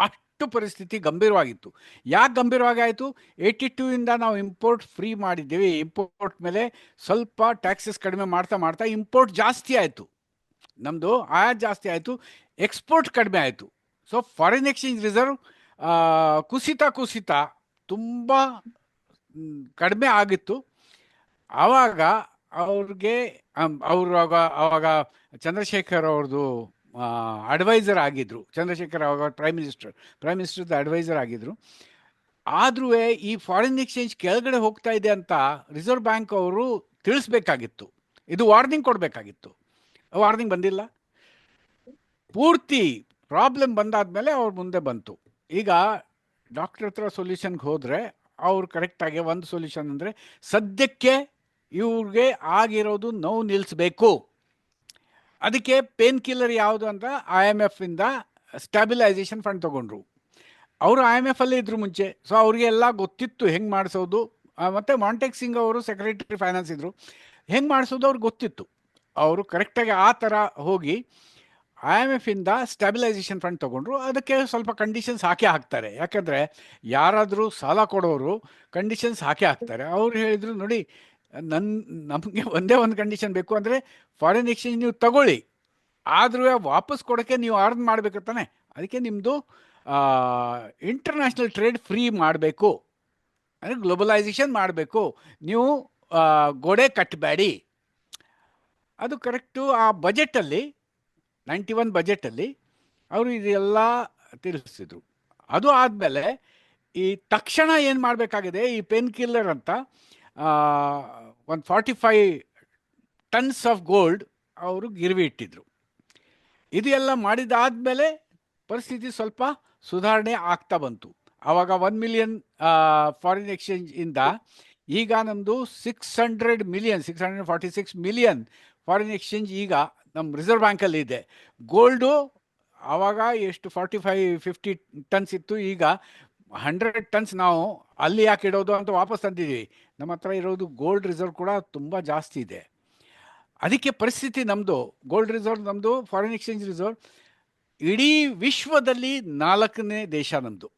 ಅಷ್ಟು ಪರಿಸ್ಥಿತಿ ಗಂಭೀರವಾಗಿತ್ತು. ಯಾಕೆ ಗಂಭೀರವಾಗಿ ಆಯಿತು? 82ಇಂದ ನಾವು ಇಂಪೋರ್ಟ್ ಫ್ರೀ ಮಾಡಿದ್ದೀವಿ, ಇಂಪೋರ್ಟ್ ಮೇಲೆ ಸ್ವಲ್ಪ ಟ್ಯಾಕ್ಸಸ್ ಕಡಿಮೆ ಮಾಡ್ತಾ ಮಾಡ್ತಾ ಇಂಪೋರ್ಟ್ ಜಾಸ್ತಿ ಆಯಿತು, ನಮ್ಮದು ಆಯಾತ್ ಜಾಸ್ತಿ ಆಯಿತು, ಎಕ್ಸ್ಪೋರ್ಟ್ ಕಡಿಮೆ ಆಯಿತು. ಸೊ ಫಾರಿನ್ ಎಕ್ಸ್ಚೇಂಜ್ ರಿಸರ್ವ್ ಕುಸಿತ ತುಂಬ ಕಡಿಮೆ ಆಗಿತ್ತು. ಆವಾಗ ಅವ್ರಿಗೆ ಆವಾಗ ಚಂದ್ರಶೇಖರ್ ಅವ್ರದ್ದು ಅಡ್ವೈಸರ್ ಆಗಿದ್ದರು. ಚಂದ್ರಶೇಖರ್ ಆವಾಗ ಪ್ರೈಮ್ ಮಿನಿಸ್ಟರ್ದು ಅಡ್ವೈಸರ್ ಆಗಿದ್ದರು. ಆದರೂ ಈ ಫಾರಿನ್ ಎಕ್ಸ್ಚೇಂಜ್ ಕೆಳಗಡೆ ಹೋಗ್ತಾ ಇದೆ ಅಂತ ರಿಸರ್ವ್ ಬ್ಯಾಂಕ್ ಅವರು ತಿಳಿಸ್ಬೇಕಾಗಿತ್ತು, ಇದು ವಾರ್ನಿಂಗ್ ಕೊಡಬೇಕಾಗಿತ್ತು. ವಾರ್ನಿಂಗ್ ಬಂದಿಲ್ಲ. ಪೂರ್ತಿ ಪ್ರಾಬ್ಲಮ್ ಬಂದಾದ್ಮೇಲೆ ಅವ್ರ ಮುಂದೆ ಬಂತು. ಈಗ ಡಾಕ್ಟರ್ ಹತ್ರ ಸೊಲ್ಯೂಷನ್ಗೆ ಹೋದರೆ ಅವ್ರು ಕರೆಕ್ಟಾಗಿ ಒಂದು ಸೊಲ್ಯೂಷನ್ ಅಂದರೆ ಸದ್ಯಕ್ಕೆ ಇವ್ರಿಗೆ ಆಗಿರೋದು ನೋವು ನಿಲ್ಲಿಸ್ಬೇಕು. ಅದಕ್ಕೆ ಪೇನ್ ಕಿಲ್ಲರ್ ಯಾವುದು ಅಂತ IMF ಇಂದ ಸ್ಟ್ಯಾಬಿಲೈಸೇಷನ್ ಫಂಡ್ ತೊಗೊಂಡ್ರು. ಅವರು IMF ಅಲ್ಲೇ ಇದ್ರು ಮುಂಚೆ, ಸೊ ಅವ್ರಿಗೆ ಎಲ್ಲ ಗೊತ್ತಿತ್ತು ಹೆಂಗೆ ಮಾಡಿಸೋದು. ಮತ್ತು ಮಾಂಟೆಕ್ ಸಿಂಗ್ ಅವರು ಸೆಕ್ರೆಟರಿ ಫೈನಾನ್ಸ್ ಇದ್ದರು, ಹೆಂಗೆ ಮಾಡಿಸೋದು ಅವ್ರಿಗೆ ಗೊತ್ತಿತ್ತು. ಅವರು ಕರೆಕ್ಟಾಗಿ ಆ ಥರ ಹೋಗಿ IMF ಇಂದ ಸ್ಟ್ಯಾಬಿಲೈಸೇಷನ್ ಫಂಡ್ ತೊಗೊಂಡ್ರು. ಅದಕ್ಕೆ ಸ್ವಲ್ಪ ಕಂಡೀಷನ್ಸ್ ಹಾಕೇ ಹಾಕ್ತಾರೆ, ಯಾಕಂದರೆ ಯಾರಾದರೂ ಸಾಲ ಕೊಡೋರು ಕಂಡೀಷನ್ಸ್ ಹಾಕೇ ಹಾಕ್ತಾರೆ. ಅವ್ರು ಹೇಳಿದರು, ನೋಡಿ ನಮಗೆ ಒಂದೇ ಒಂದು ಕಂಡೀಷನ್ ಬೇಕು, ಅಂದರೆ ಫಾರಿನ್ ಎಕ್ಸ್ಚೇಂಜ್ ನೀವು ತಗೊಳ್ಳಿ, ಆದರೂ ವಾಪಸ್ ಕೊಡೋಕ್ಕೆ ನೀವು ಅರ್ನ್ ಮಾಡಬೇಕು ತಾನೆ. ಅದಕ್ಕೆ ನಿಮ್ಮದು ಇಂಟರ್ನ್ಯಾಷನಲ್ ಟ್ರೇಡ್ ಫ್ರೀ ಮಾಡಬೇಕು, ಅಂದರೆ ಗ್ಲೋಬಲೈಸೇಷನ್ ಮಾಡಬೇಕು, ನೀವು ಗೋಡೆ ಕಟ್ಟಬೇಡಿ. ಅದು ಕರೆಕ್ಟು. ಆ ಬಜೆಟಲ್ಲಿ 91 ಬಜೆಟಲ್ಲಿ ಅವರು ಇದೆಲ್ಲ ತಿಳಿಸಿದ್ರು. ಅದು ಆದಮೇಲೆ ಈ ತಕ್ಷಣ ಏನು ಮಾಡಬೇಕಾಗಿದೆ, ಈ ಪೇನ್ ಕಿಲ್ಲರ್ ಅಂತ 145 ಟನ್ಸ್ ಆಫ್ ಗೋಲ್ಡ್ ಅವರು ಗಿರ್ವಿ ಇಟ್ಟಿದ್ರು. ಇದು ಎಲ್ಲ ಮಾಡಿದಾದಮೇಲೆ ಪರಿಸ್ಥಿತಿ ಸ್ವಲ್ಪ ಸುಧಾರಣೆ ಆಗ್ತಾ ಬಂತು. ಆವಾಗ 1 ಮಿಲಿಯನ್ ಫಾರಿನ್ ಎಕ್ಸ್ಚೇಂಜಿಂದ ಈಗ ನಮ್ಮದು 646 ಮಿಲಿಯನ್ ಫಾರಿನ್ ಎಕ್ಸ್ಚೇಂಜ್ ಈಗ ನಮ್ಮ ರಿಸರ್ವ್ ಬ್ಯಾಂಕಲ್ಲಿ ಇದೆ. ಗೋಲ್ಡು ಆವಾಗ ಎಷ್ಟು 45-50 ಟನ್ಸ್ ಇತ್ತು, ಈಗ 100 ಟನ್ಸ್ ನಾವು ಅಲ್ಲಿ ಯಾಕೆ ಇಡೋದು ಅಂತ ವಾಪಸ್ ತಂದಿದ್ದೀವಿ. ನಮ್ಮ ಹತ್ರ ಇರೋದು ಗೋಲ್ಡ್ ರಿಸರ್ವ್ ಕೂಡ ತುಂಬ ಜಾಸ್ತಿ ಇದೆ. ಅದಕ್ಕೆ ಪರಿಸ್ಥಿತಿ ನಮ್ಮದು ಗೋಲ್ಡ್ ರಿಸರ್ವ್, ನಮ್ಮದು ಫಾರಿನ್ ಎಕ್ಸ್ಚೇಂಜ್ ರಿಸರ್ವ್ ಇಡೀ ವಿಶ್ವದಲ್ಲಿ 4ನೇ ದೇಶ, ನಮ್ಮದು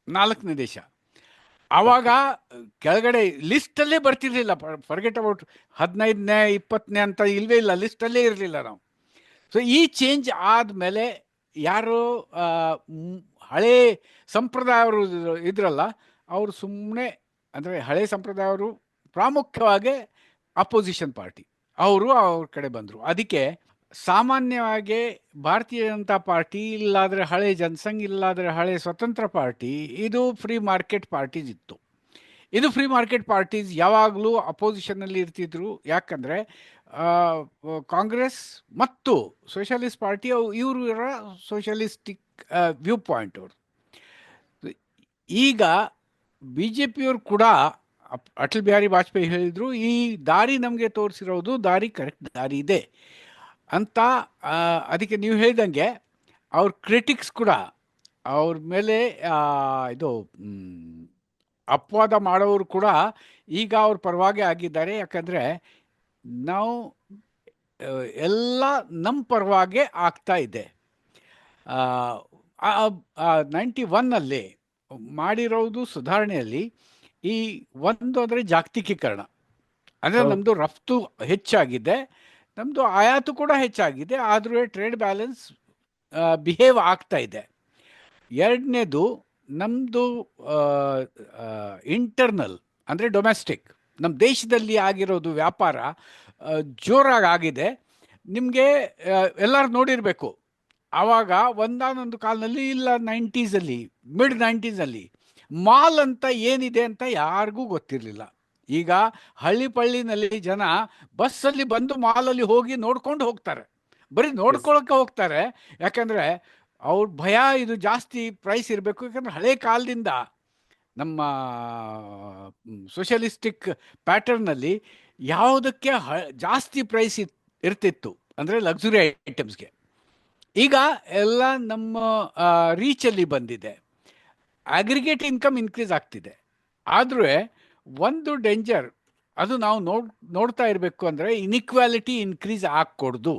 4ನೇ ದೇಶ. ಆವಾಗ ಕೆಳಗಡೆ ಲಿಸ್ಟಲ್ಲೇ ಬರ್ತಿರ್ಲಿಲ್ಲ. ಫರ್ಗೆಟ್ ಅಬೌಟ್ 15ನೇ 20ನೇ ಅಂತ ಇಲ್ಲವೇ ಇಲ್ಲ, ಲಿಸ್ಟಲ್ಲೇ ಇರಲಿಲ್ಲ ನಾವು. ಸೊ ಈ ಚೇಂಜ್ ಆದಮೇಲೆ ಯಾರು ಹಳೇ ಸಂಪ್ರದಾಯವರು ಇದ್ರಲ್ಲ, ಅವರು ಸುಮ್ಮನೆ, ಅಂದರೆ ಹಳೆ ಸಂಪ್ರದಾಯವರು ಪ್ರಾಮುಖ್ಯವಾಗಿ ಅಪೋಸಿಷನ್ ಪಾರ್ಟಿ, ಅವರು ಅವ್ರ ಕಡೆ ಬಂದರು. ಅದಕ್ಕೆ ಸಾಮಾನ್ಯವಾಗಿ ಭಾರತೀಯ ಜನತಾ ಪಾರ್ಟಿ, ಇಲ್ಲಾದರೆ ಹಳೆ ಜನಸಂಘ, ಇಲ್ಲಾದರೆ ಹಳೆ ಸ್ವತಂತ್ರ ಪಾರ್ಟಿ, ಇದು ಫ್ರೀ ಮಾರ್ಕೆಟ್ ಪಾರ್ಟೀಸ್ ಇತ್ತು. ಇದು ಫ್ರೀ ಮಾರ್ಕೆಟ್ ಪಾರ್ಟೀಸ್ ಯಾವಾಗಲೂ ಅಪೋಸಿಷನ್ನಲ್ಲಿ ಇರ್ತಿದ್ರು. ಯಾಕಂದರೆ ಕಾಂಗ್ರೆಸ್ ಮತ್ತು ಸೋಷಲಿಸ್ಟ್ ಪಾರ್ಟಿ ಇವರ ಸೋಷಲಿಸ್ಟಿಕ್ ವ್ಯೂ ಪಾಯಿಂಟ್ ಅವರು. ಈಗ BJPಯವರು ಕೂಡ ಅಟಲ್ ಬಿಹಾರಿ ವಾಜಪೇಯಿ ಹೇಳಿದರು, ಈ ದಾರಿ ನಮಗೆ ತೋರಿಸಿರೋದು ದಾರಿ ಕರೆಕ್ಟ್ ದಾರಿ ಇದೆ ಅಂತ. ಅದಕ್ಕೆ ನೀವು ಹೇಳ್ದಂಗೆ ಅವ್ರ ಕ್ರಿಟಿಕ್ಸ್ ಕೂಡ ಅವ್ರ ಮೇಲೆ ಇದು ಅಪವಾದ ಮಾಡೋರು ಕೂಡ ಈಗ ಅವ್ರ ಪರವಾಗಿ ಆಗಿದ್ದಾರೆ. ಯಾಕಂದರೆ ನಾವು ಎಲ್ಲ ನಮ್ಮ ಪರವಾಗಿ ಆಗ್ತಾ ಇದೆ. 91ನಲ್ಲಿ ಮಾಡಿರೋದು ಸುಧಾರಣೆಯಲ್ಲಿ ಈ ಒಂದು ಅಂದರೆ ಜಾಗತಿಕೀಕರಣ, ಅಂದರೆ ನಮ್ಮದು ರಫ್ತು ಹೆಚ್ಚಾಗಿದೆ, ನಮ್ಮದು ಆಯಾತು ಕೂಡ ಹೆಚ್ಚಾಗಿದೆ, ಆದರೂ ಟ್ರೇಡ್ ಬ್ಯಾಲೆನ್ಸ್ ಬಿಹೇವ್ ಆಗ್ತಾ ಇದೆ. ಎರಡನೇದು ನಮ್ಮದು ಇಂಟರ್ನಲ್ ಅಂದರೆ ಡೊಮೆಸ್ಟಿಕ್, ನಮ್ಮ ದೇಶದಲ್ಲಿ ಆಗಿರೋದು ವ್ಯಾಪಾರ ಜೋರಾಗಿ ಆಗಿದೆ. ನಿಮಗೆ ಎಲ್ಲರೂ ನೋಡಿರಬೇಕು, ಆವಾಗ ಒಂದಾನೊಂದು ಕಾಲದಲ್ಲಿ, ಇಲ್ಲ 90sಲ್ಲಿ, ಮಿಡ್ 90sಲ್ಲಿ ಮಾಲ್ ಅಂತ ಏನಿದೆ ಅಂತ ಯಾರಿಗೂ ಗೊತ್ತಿರಲಿಲ್ಲ. ಈಗ ಹಳ್ಳಿ ಪಳ್ಳಿನಲ್ಲಿ ಜನ ಬಸ್ಸಲ್ಲಿ ಬಂದು ಮಾಲಲ್ಲಿ ಹೋಗಿ ನೋಡ್ಕೊಂಡು ಹೋಗ್ತಾರೆ, ಬರೀ ನೋಡ್ಕೊಳ್ಳೋಕೆ ಹೋಗ್ತಾರೆ. ಯಾಕಂದರೆ ಅವ್ರ ಭಯ ಇದು ಜಾಸ್ತಿ ಪ್ರೈಸ್ ಇರಬೇಕು. ಯಾಕಂದರೆ ಹಳೆ ಕಾಲದಿಂದ ನಮ್ಮ ಸೋಷಲಿಸ್ಟಿಕ್ ಪ್ಯಾಟರ್ನಲ್ಲಿ ಯಾವುದಕ್ಕೆ ಜಾಸ್ತಿ ಪ್ರೈಸ್ ಇರ್ತಿತ್ತು ಅಂದರೆ ಲಕ್ಸುರಿ ಐಟಮ್ಸ್ಗೆ. ಈಗ ಎಲ್ಲ ನಮ್ಮ ರೀಚಲ್ಲಿ ಬಂದಿದೆ, ಅಗ್ರಿಗೇಟ್ ಇನ್ಕಮ್ ಇನ್ಕ್ರೀಸ್ ಆಗ್ತಿದೆ. ಆದರೂ ಒಂದು ಡೇಂಜರ್, ಅದು ನಾವು ನೋಡ್ತಾ ಇರಬೇಕು, ಅಂದರೆ ಇನ್ಇಕ್ವಾಲಿಟಿ ಇನ್ಕ್ರೀಸ್ ಆಗಕೊಡ್ದು.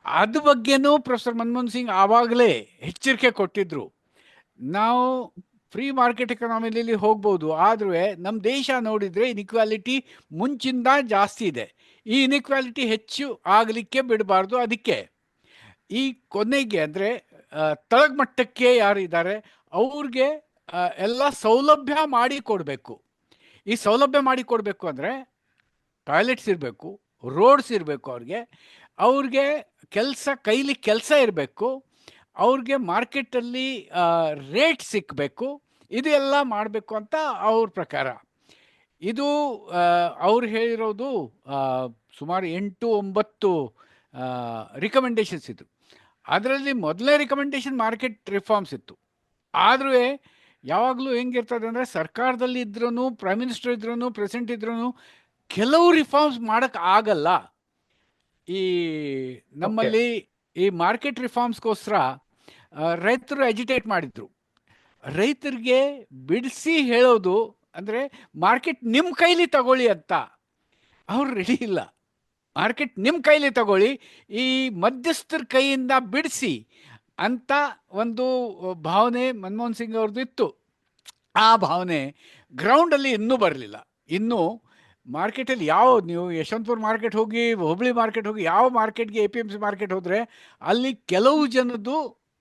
ಅದ್ರ ಬಗ್ಗೆನೂ ಪ್ರೊಫೆಸರ್ ಮನಮೋಹನ್ ಸಿಂಗ್ ಆವಾಗಲೇ ಎಚ್ಚರಿಕೆ ಕೊಟ್ಟಿದ್ರು. ನಾವು ಫ್ರೀ ಮಾರ್ಕೆಟ್ ಎಕನಾಮಿಲಿ ಹೋಗ್ಬೋದು, ಆದರೂ ನಮ್ಮ ದೇಶ ನೋಡಿದರೆ ಇನ್ಇಕ್ವಾಲಿಟಿ ಮುಂಚಿಂದ ಜಾಸ್ತಿ ಇದೆ. ಈ ಇನ್ಇಕ್ವಾಲಿಟಿ ಹೆಚ್ಚು ಆಗಲಿಕ್ಕೆ ಬಿಡಬಾರ್ದು. ಅದಕ್ಕೆ ಈ ಕೊನೆಗೆ ಅಂದರೆ ತಳಮಟ್ಟಕ್ಕೆ ಯಾರು ಇದ್ದಾರೆ ಅವ್ರಿಗೆ ಎಲ್ಲ ಸೌಲಭ್ಯ ಮಾಡಿ ಕೊಡಬೇಕು. ಈ ಸೌಲಭ್ಯ ಮಾಡಿ ಕೊಡಬೇಕು ಅಂದರೆ ಟಾಯ್ಲೆಟ್ಸ್ ಇರಬೇಕು, ರೋಡ್ಸ್ ಇರಬೇಕು, ಅವ್ರಿಗೆ ಕೈಲಿ ಕೆಲಸ ಇರಬೇಕು, ಅವ್ರಿಗೆ ಮಾರ್ಕೆಟಲ್ಲಿ ರೇಟ್ ಸಿಕ್ಕಬೇಕು. ಇದು ಎಲ್ಲ ಮಾಡಬೇಕು ಅಂತ ಅವ್ರ ಪ್ರಕಾರ. ಇದು ಅವ್ರು ಹೇಳಿರೋದು ಸುಮಾರು 8-9 ರಿಕಮೆಂಡೇಶನ್ಸ್ ಇತ್ತು. ಅದರಲ್ಲಿ ಮೊದಲನೇ ರಿಕಮೆಂಡೇಶನ್ ಮಾರ್ಕೆಟ್ ರಿಫಾರ್ಮ್ಸ್ ಇತ್ತು. ಆದ್ರೂ ಯಾವಾಗಲೂ ಹೆಂಗಿರ್ತದೆ ಅಂದರೆ, ಸರ್ಕಾರದಲ್ಲಿ ಇದ್ರೂ, ಪ್ರೈಮ್ ಮಿನಿಸ್ಟರ್ ಇದ್ರೂ, ಪ್ರೆಸಿಡೆಂಟ್ ಇದ್ರೂ ಕೆಲವು ರಿಫಾರ್ಮ್ಸ್ ಮಾಡೋಕ್ಕೆ ಆಗಲ್ಲ. ಈ ನಮ್ಮಲ್ಲಿ ಈ ಮಾರ್ಕೆಟ್ ರಿಫಾರ್ಮ್ಸ್ಗೋಸ್ಕರ ರೈತರು ಅಜಿಟೇಟ್ ಮಾಡಿದ್ರು. ರೈತರಿಗೆ ಬಿಡಿಸಿ ಹೇಳೋದು ಅಂದರೆ, ಮಾರ್ಕೆಟ್ ನಿಮ್ಮ ಕೈಲಿ ತಗೊಳ್ಳಿ ಅಂತ. ಅವ್ರು ರೆಡಿ ಇಲ್ಲ. ಮಾರ್ಕೆಟ್ ನಿಮ್ಮ ಕೈಲಿ ತಗೊಳ್ಳಿ, ಈ ಮಧ್ಯಸ್ಥರ ಕೈಯಿಂದ ಬಿಡಿಸಿ ಅಂತ ಒಂದು ಭಾವನೆ ಮನಮೋಹನ್ ಸಿಂಗ್ ಅವ್ರದ್ದು ಇತ್ತು. ಆ ಭಾವನೆ ಗ್ರೌಂಡಲ್ಲಿ ಇನ್ನೂ ಬರಲಿಲ್ಲ. ಇನ್ನೂ ಮಾರ್ಕೆಟಲ್ಲಿ ನೀವು ಯಶವಂತಪುರ ಮಾರ್ಕೆಟ್ ಹೋಗಿ, ಹುಬ್ಳಿ ಮಾರ್ಕೆಟ್ ಹೋಗಿ, ಯಾವ ಮಾರ್ಕೆಟ್ಗೆ APMC ಮಾರ್ಕೆಟ್ ಹೋದರೆ ಅಲ್ಲಿ ಕೆಲವು ಜನದ್ದು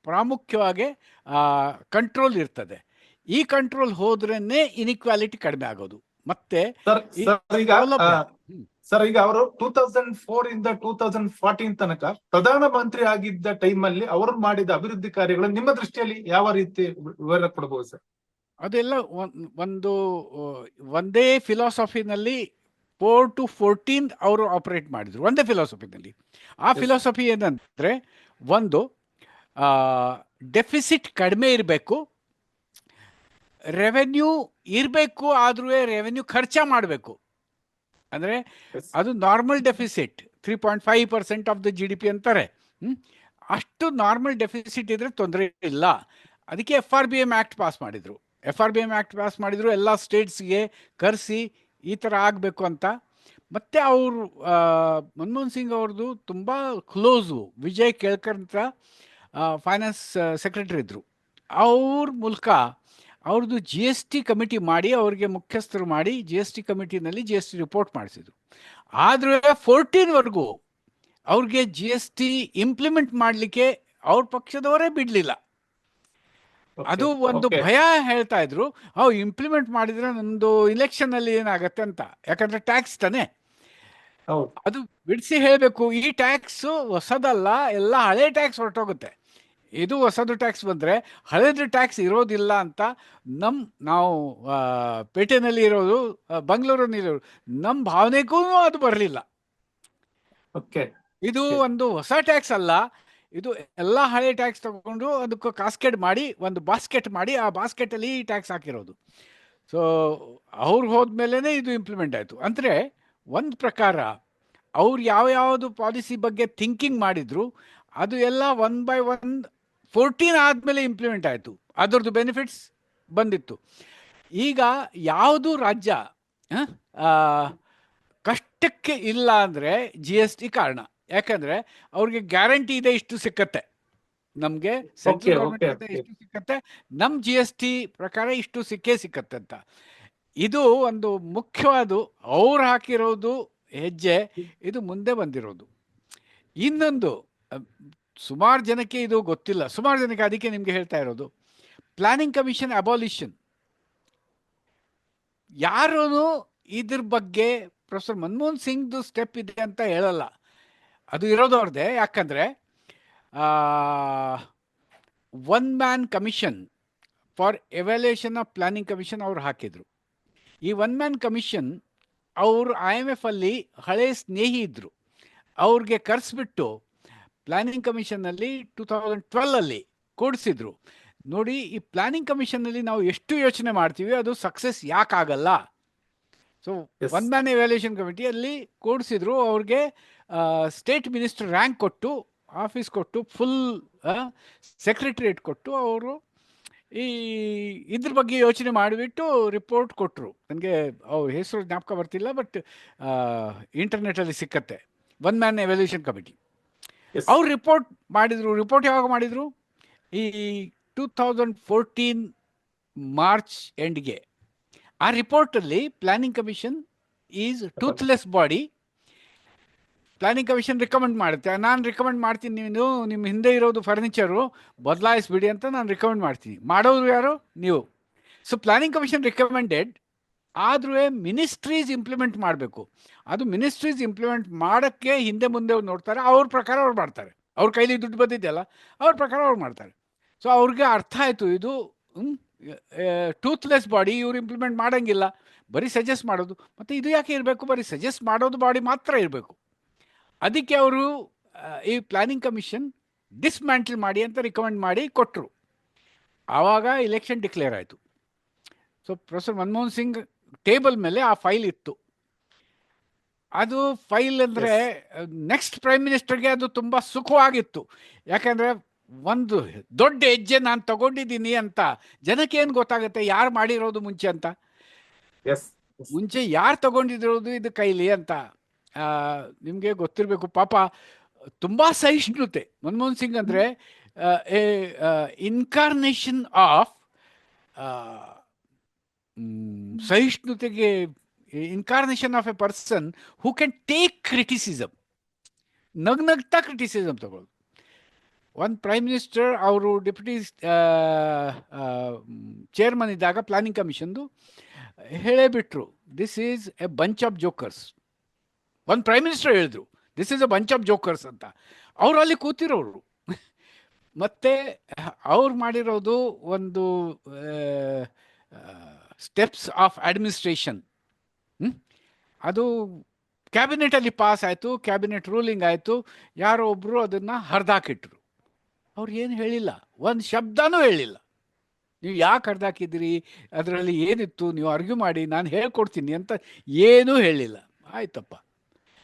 ಪ್ರಾಮುಖ್ಯವಾಗಿ ಕಂಟ್ರೋಲ್ ಇರ್ತದೆ. ಈ ಕಂಟ್ರೋಲ್ ಹೋದ್ರೇ ಇನಿಕ್ವಾಲಿಟಿ ಕಡಿಮೆ ಆಗೋದು. ಮತ್ತೆ ಸರ್, ಈಗ ಅವರು 2004 ಇಂದ 2014 ತನಕ ಪ್ರಧಾನಮಂತ್ರಿ ಆಗಿದ್ದ ಟೈಮ್ ಅಲ್ಲಿ ಅವರು ಮಾಡಿದ ಅಭಿವೃದ್ಧಿ ಕಾರ್ಯಗಳು ನಿಮ್ಮ ದೃಷ್ಟಿಯಲ್ಲಿ ಯಾವ ರೀತಿ ವಿವರ ಕೊಡಬಹುದು ಸರ್? ಅದೆಲ್ಲ ಒಂದೇ ಫಿಲಾಸಫಿನಲ್ಲಿ 4 to 14 ಅವರು ಆಪರೇಟ್ ಮಾಡಿದ್ರು, ಒಂದೇ ಫಿಲಾಸಫಿನಲ್ಲಿ. ಆ ಫಿಲಾಸಫಿ ಏನಂದ್ರೆ, ಒಂದು ಡೆಫಿಸಿಟ್ ಕಡಿಮೆ ಇರಬೇಕು, ರೆವೆನ್ಯೂ ಇರಬೇಕು, ಆದ್ರೂ ರೆವೆನ್ಯೂ ಖರ್ಚ ಮಾಡಬೇಕು. ಅಂದರೆ ಅದು normal deficit 3.5% of the GDP ಅಂತಾರೆ. ಅಷ್ಟು ನಾರ್ಮಲ್ ಡೆಫಿಸಿಟ್ ಇದ್ರೆ ತೊಂದರೆ ಇಲ್ಲ. ಅದಕ್ಕೆ FRBM ಆ್ಯಕ್ಟ್ ಪಾಸ್ ಮಾಡಿದರು. FRBM ಆ್ಯಕ್ಟ್ ಪಾಸ್ ಮಾಡಿದರು, ಎಲ್ಲ ಸ್ಟೇಟ್ಸ್ಗೆ ಕರೆಸಿ ಈ ಥರ ಆಗಬೇಕು ಅಂತ. ಮತ್ತು ಅವರು ಮನಮೋಹನ್ ಸಿಂಗ್ ಅವ್ರದ್ದು ತುಂಬ ಕ್ಲೋಸು ವಿಜಯ್ ಕೇಳ್ಕರ್ ಅಂತ ಫೈನಾನ್ಸ್ ಸೆಕ್ರೆಟರಿ ಇದ್ದರು. ಅವ್ರ ಮೂಲಕ ಅವ್ರದ್ದು GST ಕಮಿಟಿ ಮಾಡಿ, ಅವ್ರಿಗೆ ಮುಖ್ಯಸ್ಥರು ಮಾಡಿ GST ಕಮಿಟಿನಲ್ಲಿ GST ರಿಪೋರ್ಟ್ ಮಾಡಿಸಿದ್ರು. ಆದರೂ 14ವರೆಗೂ ಅವ್ರಿಗೆ GST ಇಂಪ್ಲಿಮೆಂಟ್ ಮಾಡಲಿಕ್ಕೆ ಅವ್ರ ಪಕ್ಷದವರೇ ಬಿಡಲಿಲ್ಲ. ಅದು ಒಂದು ಭಯ ಹೇಳ್ತಾ ಇದ್ರು, ಇಂಪ್ಲಿಮೆಂಟ್ ಮಾಡಿದ್ರೆ ನಮ್ಮದು ಇಲೆಕ್ಷನಲ್ಲಿ ಏನಾಗತ್ತೆ ಅಂತ. ಯಾಕಂದರೆ ಟ್ಯಾಕ್ಸ್ ತಾನೆ, ಅದು ಬಿಡಿಸಿ ಹೇಳಬೇಕು. ಈ ಟ್ಯಾಕ್ಸು ಹೊಸದಲ್ಲ, ಎಲ್ಲ ಹಳೆ ಟ್ಯಾಕ್ಸ್ ಹೊರಟೋಗುತ್ತೆ. ಇದು ಹೊಸದು ಟ್ಯಾಕ್ಸ್ ಬಂದರೆ ಹಳೇದು ಟ್ಯಾಕ್ಸ್ ಇರೋದಿಲ್ಲ ಅಂತ ನಾವು ಪೇಟೆನಲ್ಲಿ ಇರೋದು, ಬೆಂಗಳೂರಲ್ಲಿ ಇರೋದು, ನಮ್ಮ ಭಾವನೆಗೂ ಅದು ಬರಲಿಲ್ಲ. ಇದು ಒಂದು ಹೊಸ ಟ್ಯಾಕ್ಸ್ ಅಲ್ಲ, ಇದು ಎಲ್ಲ ಹಳೆ ಟ್ಯಾಕ್ಸ್ ತಗೊಂಡು ಅದಕ್ಕೆ ಕಾಸ್ಕೆಟ್ ಮಾಡಿ, ಒಂದು ಬಾಸ್ಕೆಟ್ ಮಾಡಿ, ಆ ಬಾಸ್ಕೆಟಲ್ಲಿ ಈ ಟ್ಯಾಕ್ಸ್ ಹಾಕಿರೋದು. ಸೊ ಅವ್ರು ಹೋದ್ಮೇಲೆ ಇದು ಇಂಪ್ಲಿಮೆಂಟ್ ಆಯಿತು. ಅಂದರೆ ಒಂದು ಪ್ರಕಾರ ಅವ್ರು ಯಾವ್ಯಾವುದು ಪಾಲಿಸಿ ಬಗ್ಗೆ ಥಿಂಕಿಂಗ್ ಮಾಡಿದ್ರು ಅದು ಎಲ್ಲ 1 by 1 14 ಆದಮೇಲೆ ಇಂಪ್ಲಿಮೆಂಟ್ ಆಯಿತು. ಅದರದ್ದು ಬೆನಿಫಿಟ್ಸ್ ಬಂದಿತ್ತು. ಈಗ ಯಾವುದು ರಾಜ್ಯ ಕಷ್ಟಕ್ಕೆ ಇಲ್ಲ ಅಂದರೆ GST ಕಾರಣ. ಯಾಕಂದರೆ ಅವ್ರಿಗೆ ಗ್ಯಾರಂಟಿ ಇದೆ, ಇಷ್ಟು ಸಿಕ್ಕತ್ತೆ, ನಮಗೆ ಸೆಂಟ್ರಲ್ ಗೌರ್ಮೆಂಟ್ ಇಷ್ಟು ಸಿಕ್ಕತ್ತೆ, ನಮ್ಮ GST ಪ್ರಕಾರ ಇಷ್ಟು ಸಿಕ್ಕತ್ತೆ ಅಂತ. ಇದು ಒಂದು ಮುಖ್ಯವಾದ ಅವ್ರು ಹಾಕಿರೋದು ಹೆಜ್ಜೆ, ಇದು ಮುಂದೆ ಬಂದಿರೋದು. ಇನ್ನೊಂದು ಸುಮಾರು ಜನಕ್ಕೆ ಇದು ಗೊತ್ತಿಲ್ಲ, ಸುಮಾರು ಜನಕ್ಕೆ, ಅದಕ್ಕೆ ನಿಮಗೆ ಹೇಳ್ತಾ ಇರೋದು, ಪ್ಲಾನಿಂಗ್ ಕಮಿಷನ್ ಅಬಾಲಿಷನ್. ಯಾರೂ ಇದ್ರ ಬಗ್ಗೆ ಪ್ರೊಫೆಸರ್ ಮನಮೋಹನ್ ಸಿಂಗ್ದು ಸ್ಟೆಪ್ ಇದೆ ಅಂತ ಹೇಳಲ್ಲ. ಅದು ಇರೋದು ಅವ್ರದ್ದೇ. ಯಾಕಂದರೆ 1 man commission for evaluation of planning commission ಅವ್ರು ಹಾಕಿದರು. ಈ 1 man ಕಮಿಷನ್ ಅವರು IMF ಅಲ್ಲಿ ಹಳೆ ಸ್ನೇಹಿ ಇದ್ದರು, ಅವ್ರಿಗೆ ಕರೆಸ್ಬಿಟ್ಟು ಪ್ಲಾನಿಂಗ್ ಕಮಿಷನ್ನಲ್ಲಿ 2012 ಕೂಡಿಸಿದ್ರು. ನೋಡಿ, ಈ ಪ್ಲಾನಿಂಗ್ ಕಮಿಷನ್ನಲ್ಲಿ ನಾವು ಎಷ್ಟು ಯೋಚನೆ ಮಾಡ್ತೀವಿ, ಅದು ಸಕ್ಸಸ್ ಯಾಕಾಗಲ್ಲ. ಸೊ 1 man ಎವ್ಯಾಲ್ಯೂಯೇಷನ್ ಕಮಿಟಿಯಲ್ಲಿ ಕೂಡಿಸಿದ್ರು. ಅವ್ರಿಗೆ ಸ್ಟೇಟ್ ಮಿನಿಸ್ಟರ್ ರ್ಯಾಂಕ್ ಕೊಟ್ಟು, ಆಫೀಸ್ ಕೊಟ್ಟು, ಫುಲ್ ಸೆಕ್ರೆಟರಿಯೇಟ್ ಕೊಟ್ಟು, ಅವರು ಇದ್ರ ಬಗ್ಗೆ ಯೋಚನೆ ಮಾಡಿಬಿಟ್ಟು ರಿಪೋರ್ಟ್ ಕೊಟ್ಟರು. ನನಗೆ ಅವ್ರ ಹೆಸರು ಜ್ಞಾಪಕ ಬರ್ತಿಲ್ಲ, ಬಟ್ ಇಂಟರ್ನೆಟಲ್ಲಿ ಸಿಕ್ಕತ್ತೆ. 1 man ಎವ್ಯಾಲ್ಯೂಯೇಷನ್ ಕಮಿಟಿ ಅವ್ರು ರಿಪೋರ್ಟ್ ಮಾಡಿದರು. ರಿಪೋರ್ಟ್ ಯಾವಾಗ ಮಾಡಿದರು? ಈ 2014 ಮಾರ್ಚ್ ಎಂಡ್ಗೆ. ಆ ರಿಪೋರ್ಟಲ್ಲಿ planning commission is toothless body. Planning commission recommend ಮಾಡುತ್ತೆ, ನಾನು ರಿಕಮೆಂಡ್ ಮಾಡ್ತೀನಿ, ನೀವು ನಿಮ್ಮ ಹಿಂದೆ ಇರೋದು ಫರ್ನಿಚರು ಬದಲಾಯಿಸ್ಬಿಡಿ ಅಂತ ನಾನು ರಿಕಮೆಂಡ್ ಮಾಡ್ತೀನಿ. ಮಾಡೋರು ಯಾರು? ನೀವು. ಸೊ ಪ್ಲಾನಿಂಗ್ ಕಮಿಷನ್ ರಿಕಮೆಂಡೆಡ್, ಆದ್ರೂ ಮಿನಿಸ್ಟ್ರೀಸ್ ಇಂಪ್ಲಿಮೆಂಟ್ ಮಾಡಬೇಕು. ಅದು ಮಿನಿಸ್ಟ್ರೀಸ್ ಇಂಪ್ಲಿಮೆಂಟ್ ಮಾಡೋಕ್ಕೆ ಹಿಂದೆ ಮುಂದೆ ನೋಡ್ತಾರೆ, ಅವ್ರ ಪ್ರಕಾರ ಅವ್ರು ಮಾಡ್ತಾರೆ. ಅವ್ರ ಕೈಲಿ ದುಡ್ಡು ಬಂದಿದೆಯಲ್ಲ, ಅವ್ರ ಪ್ರಕಾರ ಅವ್ರು ಮಾಡ್ತಾರೆ. ಸೊ ಅವ್ರಿಗೆ ಅರ್ಥ ಆಯಿತು, ಇದು ಟೂತ್ಲೆಸ್ ಬಾಡಿ, ಇವ್ರು ಇಂಪ್ಲಿಮೆಂಟ್ ಮಾಡೋಂಗಿಲ್ಲ, ಬರೀ ಸಜೆಸ್ಟ್ ಮಾಡೋದು. ಮತ್ತು ಇದು ಯಾಕೆ ಇರಬೇಕು, ಬರೀ ಸಜೆಸ್ಟ್ ಮಾಡೋದು ಬಾಡಿ ಮಾತ್ರ ಇರಬೇಕು. ಅದಕ್ಕೆ ಅವರು ಈ ಪ್ಲಾನಿಂಗ್ ಕಮಿಷನ್ ಡಿಸ್ಮ್ಯಾಂಟಲ್ ಮಾಡಿ ಅಂತ ರಿಕಮೆಂಡ್ ಮಾಡಿ ಕೊಟ್ಟರು. ಆವಾಗ ಇಲೆಕ್ಷನ್ ಡಿಕ್ಲೇರ್ ಆಯಿತು. So professor Manmohan Singh table ಮೇಲೆ ಆ ಫೈಲ್ ಇತ್ತು. ಅದು ಫೈಲ್ ಅಂದರೆ ನೆಕ್ಸ್ಟ್ ಪ್ರೈಮ್ ಮಿನಿಸ್ಟರ್ಗೆ ಅದು ತುಂಬ ಸುಖವಾಗಿತ್ತು. ಯಾಕಂದರೆ ಒಂದು ದೊಡ್ಡ ಹೆಜ್ಜೆ ನಾನು ತಗೊಂಡಿದ್ದೀನಿ ಅಂತ ಜನಕ್ಕೇನು ಗೊತ್ತಾಗುತ್ತೆ, ಯಾರು ಮಾಡಿರೋದು ಮುಂಚೆ ಅಂತ. ಮುಂಚೆ ಯಾರು ತಗೊಂಡಿರೋದು ಇದು ಕೈಲಿ ಅಂತ ನಿಮಗೆ ಗೊತ್ತಿರಬೇಕು. ಪಾಪ ತುಂಬ ಸಹಿಷ್ಣುತೆ ಮನಮೋಹನ್ ಸಿಂಗ್ ಅಂದರೆ ಇನ್ಕಾರ್ನೇಷನ್ ಆಫ್ ಸಹಿಷ್ಣುತೆಗೆ incarnation of a person who can take criticism, ನಗ್ನಗ್ತಾ ಕ್ರಿಟಿಸಿಸಮ್ ತಗೊಳ್ಳೋದು. ಒಂದು ಪ್ರೈಮ್ ಮಿನಿಸ್ಟರ್ ಅವರು ಡೆಪ್ಯೂಟಿ ಚೇರ್ಮನ್ ಇದ್ದಾಗ ಪ್ಲಾನಿಂಗ್ ಕಮಿಷನ್ದು ಹೇಳೇ ಬಿಟ್ರು, this is a bunch of jokers. ಒಂದು ಪ್ರೈಮ್ ಮಿನಿಸ್ಟರ್ ಹೇಳಿದ್ರು this is a bunch of jokers ಅಂತ. ಅವರು ಅಲ್ಲಿ ಕೂತಿರೋರು. ಮತ್ತು ಅವ್ರು ಮಾಡಿರೋದು ಒಂದು ಸ್ಟೆಪ್ಸ್ ಆಫ್ ಅಡ್ಮಿನಿಸ್ಟ್ರೇಷನ್, ಅದು ಕ್ಯಾಬಿನೆಟಲ್ಲಿ ಪಾಸ್ ಆಯಿತು, ಕ್ಯಾಬಿನೆಟ್ ರೂಲಿಂಗ್ ಆಯಿತು. ಯಾರೋ ಒಬ್ಬರು ಅದನ್ನು ಹರಿದಾಕಿಟ್ರು. ಅವ್ರು ಏನು ಹೇಳಿಲ್ಲ, ಒಂದು ಶಬ್ದನೂ ಹೇಳಿಲ್ಲ. ನೀವು ಯಾಕೆ ಹರಿದಾಕಿದ್ದೀರಿ, ಅದರಲ್ಲಿ ಏನಿತ್ತು, ನೀವು ಆರ್ಗ್ಯೂ ಮಾಡಿ, ನಾನು ಹೇಳ್ಕೊಡ್ತೀನಿ ಅಂತ ಏನೂ ಹೇಳಿಲ್ಲ. ಆಯ್ತಪ್ಪ.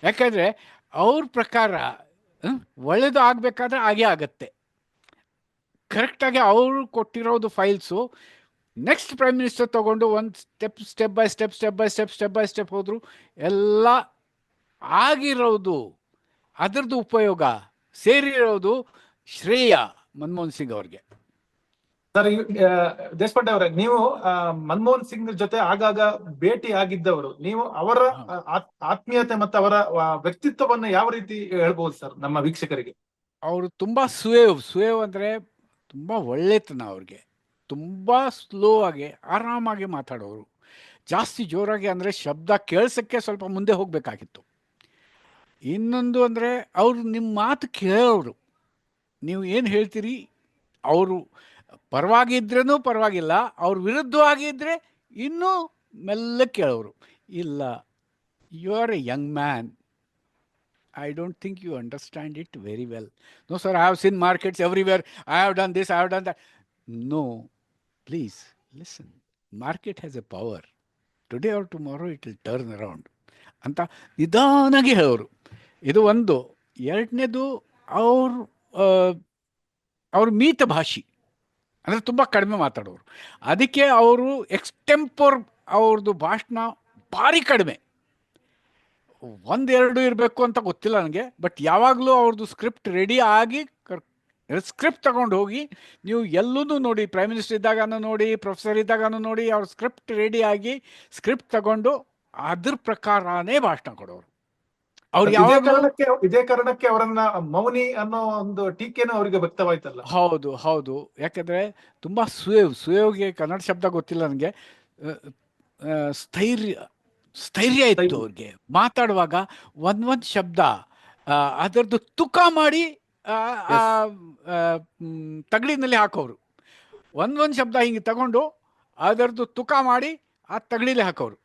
ಯಾಕಂದರೆ ಅವ್ರ ಪ್ರಕಾರ ಒಳ್ಳೆಯದು ಆಗಬೇಕಾದ್ರೆ ಹಾಗೇ ಆಗತ್ತೆ. ಕರೆಕ್ಟಾಗಿ ಅವರು ಕೊಟ್ಟಿರೋದು ಫೈಲ್ಸು ನೆಕ್ಸ್ಟ್ ಪ್ರೈಮ್ ಮಿನಿಸ್ಟರ್ ತೊಗೊಂಡು ಒಂದು ಸ್ಟೆಪ್ ಬೈ ಸ್ಟೆಪ್ ಹೋದರು. ಎಲ್ಲ ಆಗಿರೋದು ಅದರದ್ದು ಉಪಯೋಗ ಸೇರಿರೋದು ಶ್ರೇಯ ಮನಮೋಹನ್ ಸಿಂಗ್ ಅವ್ರಿಗೆ. ಸರ್, ದೇಶಪಾಂಡೆ ಅವರೇ, ನೀವು ಮನಮೋಹನ್ ಸಿಂಗ್ ಜೊತೆ ಆಗಾಗ ಭೇಟಿ ಆಗಿದ್ದವರು, ನೀವು ಅವರ ಆತ್ಮೀಯತೆ ಮತ್ತು ಅವರ ವ್ಯಕ್ತಿತ್ವವನ್ನು ಯಾವ ರೀತಿ ಹೇಳ್ಬಹುದು ಸರ್ ನಮ್ಮ ವೀಕ್ಷಕರಿಗೆ? ಅವರು ತುಂಬಾ ಸುವೇವ್ ಅಂದರೆ ತುಂಬಾ ಒಳ್ಳೆತನ. ಅವ್ರಿಗೆ ತುಂಬಾ ಸ್ಲೋ ಆಗಿ ಆರಾಮಾಗಿ ಮಾತಾಡೋರು. ಜಾಸ್ತಿ ಜೋರಾಗಿ ಅಂದರೆ ಶಬ್ದ ಕೇಳಿಸೋಕ್ಕೆ ಸ್ವಲ್ಪ ಮುಂದೆ ಹೋಗಬೇಕಾಗಿತ್ತು. ಇನ್ನೊಂದು ಅಂದರೆ ಅವರು ನಿಮ್ಮ ಮಾತು ಕೇಳೋರು, ನೀವು ಏನು ಹೇಳ್ತೀರಿ ಅವರು ಪರವಾಗಿದ್ರೂ ಪರವಾಗಿಲ್ಲ, ಅವ್ರ ವಿರುದ್ಧವಾಗಿದ್ದರೆ ಇನ್ನೂ ಮೆಲ್ಲ ಕೇಳೋರು. ಇಲ್ಲ, you are a young man, I don't think you understand it very well. No, sir, I have seen markets everywhere. I have done this, I have done that. No, please, listen. Market has a power. Today or tomorrow it will turn around. ಅಂತ ನಿಧಾನಾಗಿ ಹೇಳೋರು. ಇದು ಒಂದು. ಎರಡನೇದು, ಅವ್ರ ಮೀತ ಭಾಷಿ ಅಂದರೆ ತುಂಬ ಕಡಿಮೆ ಮಾತಾಡೋರು. ಅದಕ್ಕೆ ಅವರು ಎಕ್ಸ್ಟೆಂಪೋರ್ ಅವ್ರದ್ದು ಭಾಷಣ ಭಾರಿ ಕಡಿಮೆ. ಒಂದೆರಡು ಇರಬೇಕು ಅಂತ ಗೊತ್ತಿಲ್ಲ ನನಗೆ, ಬಟ್ ಯಾವಾಗಲೂ ಅವ್ರದ್ದು ಸ್ಕ್ರಿಪ್ಟ್ ರೆಡಿ ಆಗಿ ಸ್ಕ್ರಿಪ್ಟ್ ತಗೊಂಡು ಹೋಗಿ ನೀವು ಎಲ್ಲೂ ನೋಡಿ, ಪ್ರೈಮ್ ಮಿನಿಸ್ಟರ್ ಇದ್ದಾಗನೂ ನೋಡಿ, ಪ್ರೊಫೆಸರ್ ಇದ್ದಾಗನೂ ನೋಡಿ, ಅವ್ರ ಸ್ಕ್ರಿಪ್ಟ್ ರೆಡಿ ಆಗಿ ಸ್ಕ್ರಿಪ್ಟ್ ತಗೊಂಡು ಅದ್ರ ಪ್ರಕಾರನೇ ಭಾಷಣ ಕೊಡೋರು. ಅವ್ರು ಇದೇ ಕಾರಣಕ್ಕೆ ಅವರನ್ನ ಮೌನಿ ಅನ್ನೋ ಒಂದು ಟೀಕೆನೂ ಅವರಿಗೆ ವ್ಯಕ್ತವಾಯ್ತಲ್ಲ? ಹೌದು. ಯಾಕಂದ್ರೆ ತುಂಬಾ ಸುವೇವ್ಗೆ ಕನ್ನಡ ಶಬ್ದ ಗೊತ್ತಿಲ್ಲ ನನಗೆ. ಸ್ಥೈರ್ಯ ಇತ್ತು ಅವ್ರಿಗೆ. ಮಾತಾಡುವಾಗ ಒಂದೊಂದು ಶಬ್ದ ಅದರದ್ದು ತೂಕ ಮಾಡಿ ತಗಡಿನಲ್ಲಿ ಹಾಕೋರು. ಒಂದೊಂದು ಶಬ್ದ ಹಿಂಗೆ ತಗೊಂಡು ಅದರದ್ದು ತೂಕ ಮಾಡಿ ಆ ತಗಡಿಲಿ ಹಾಕೋರು.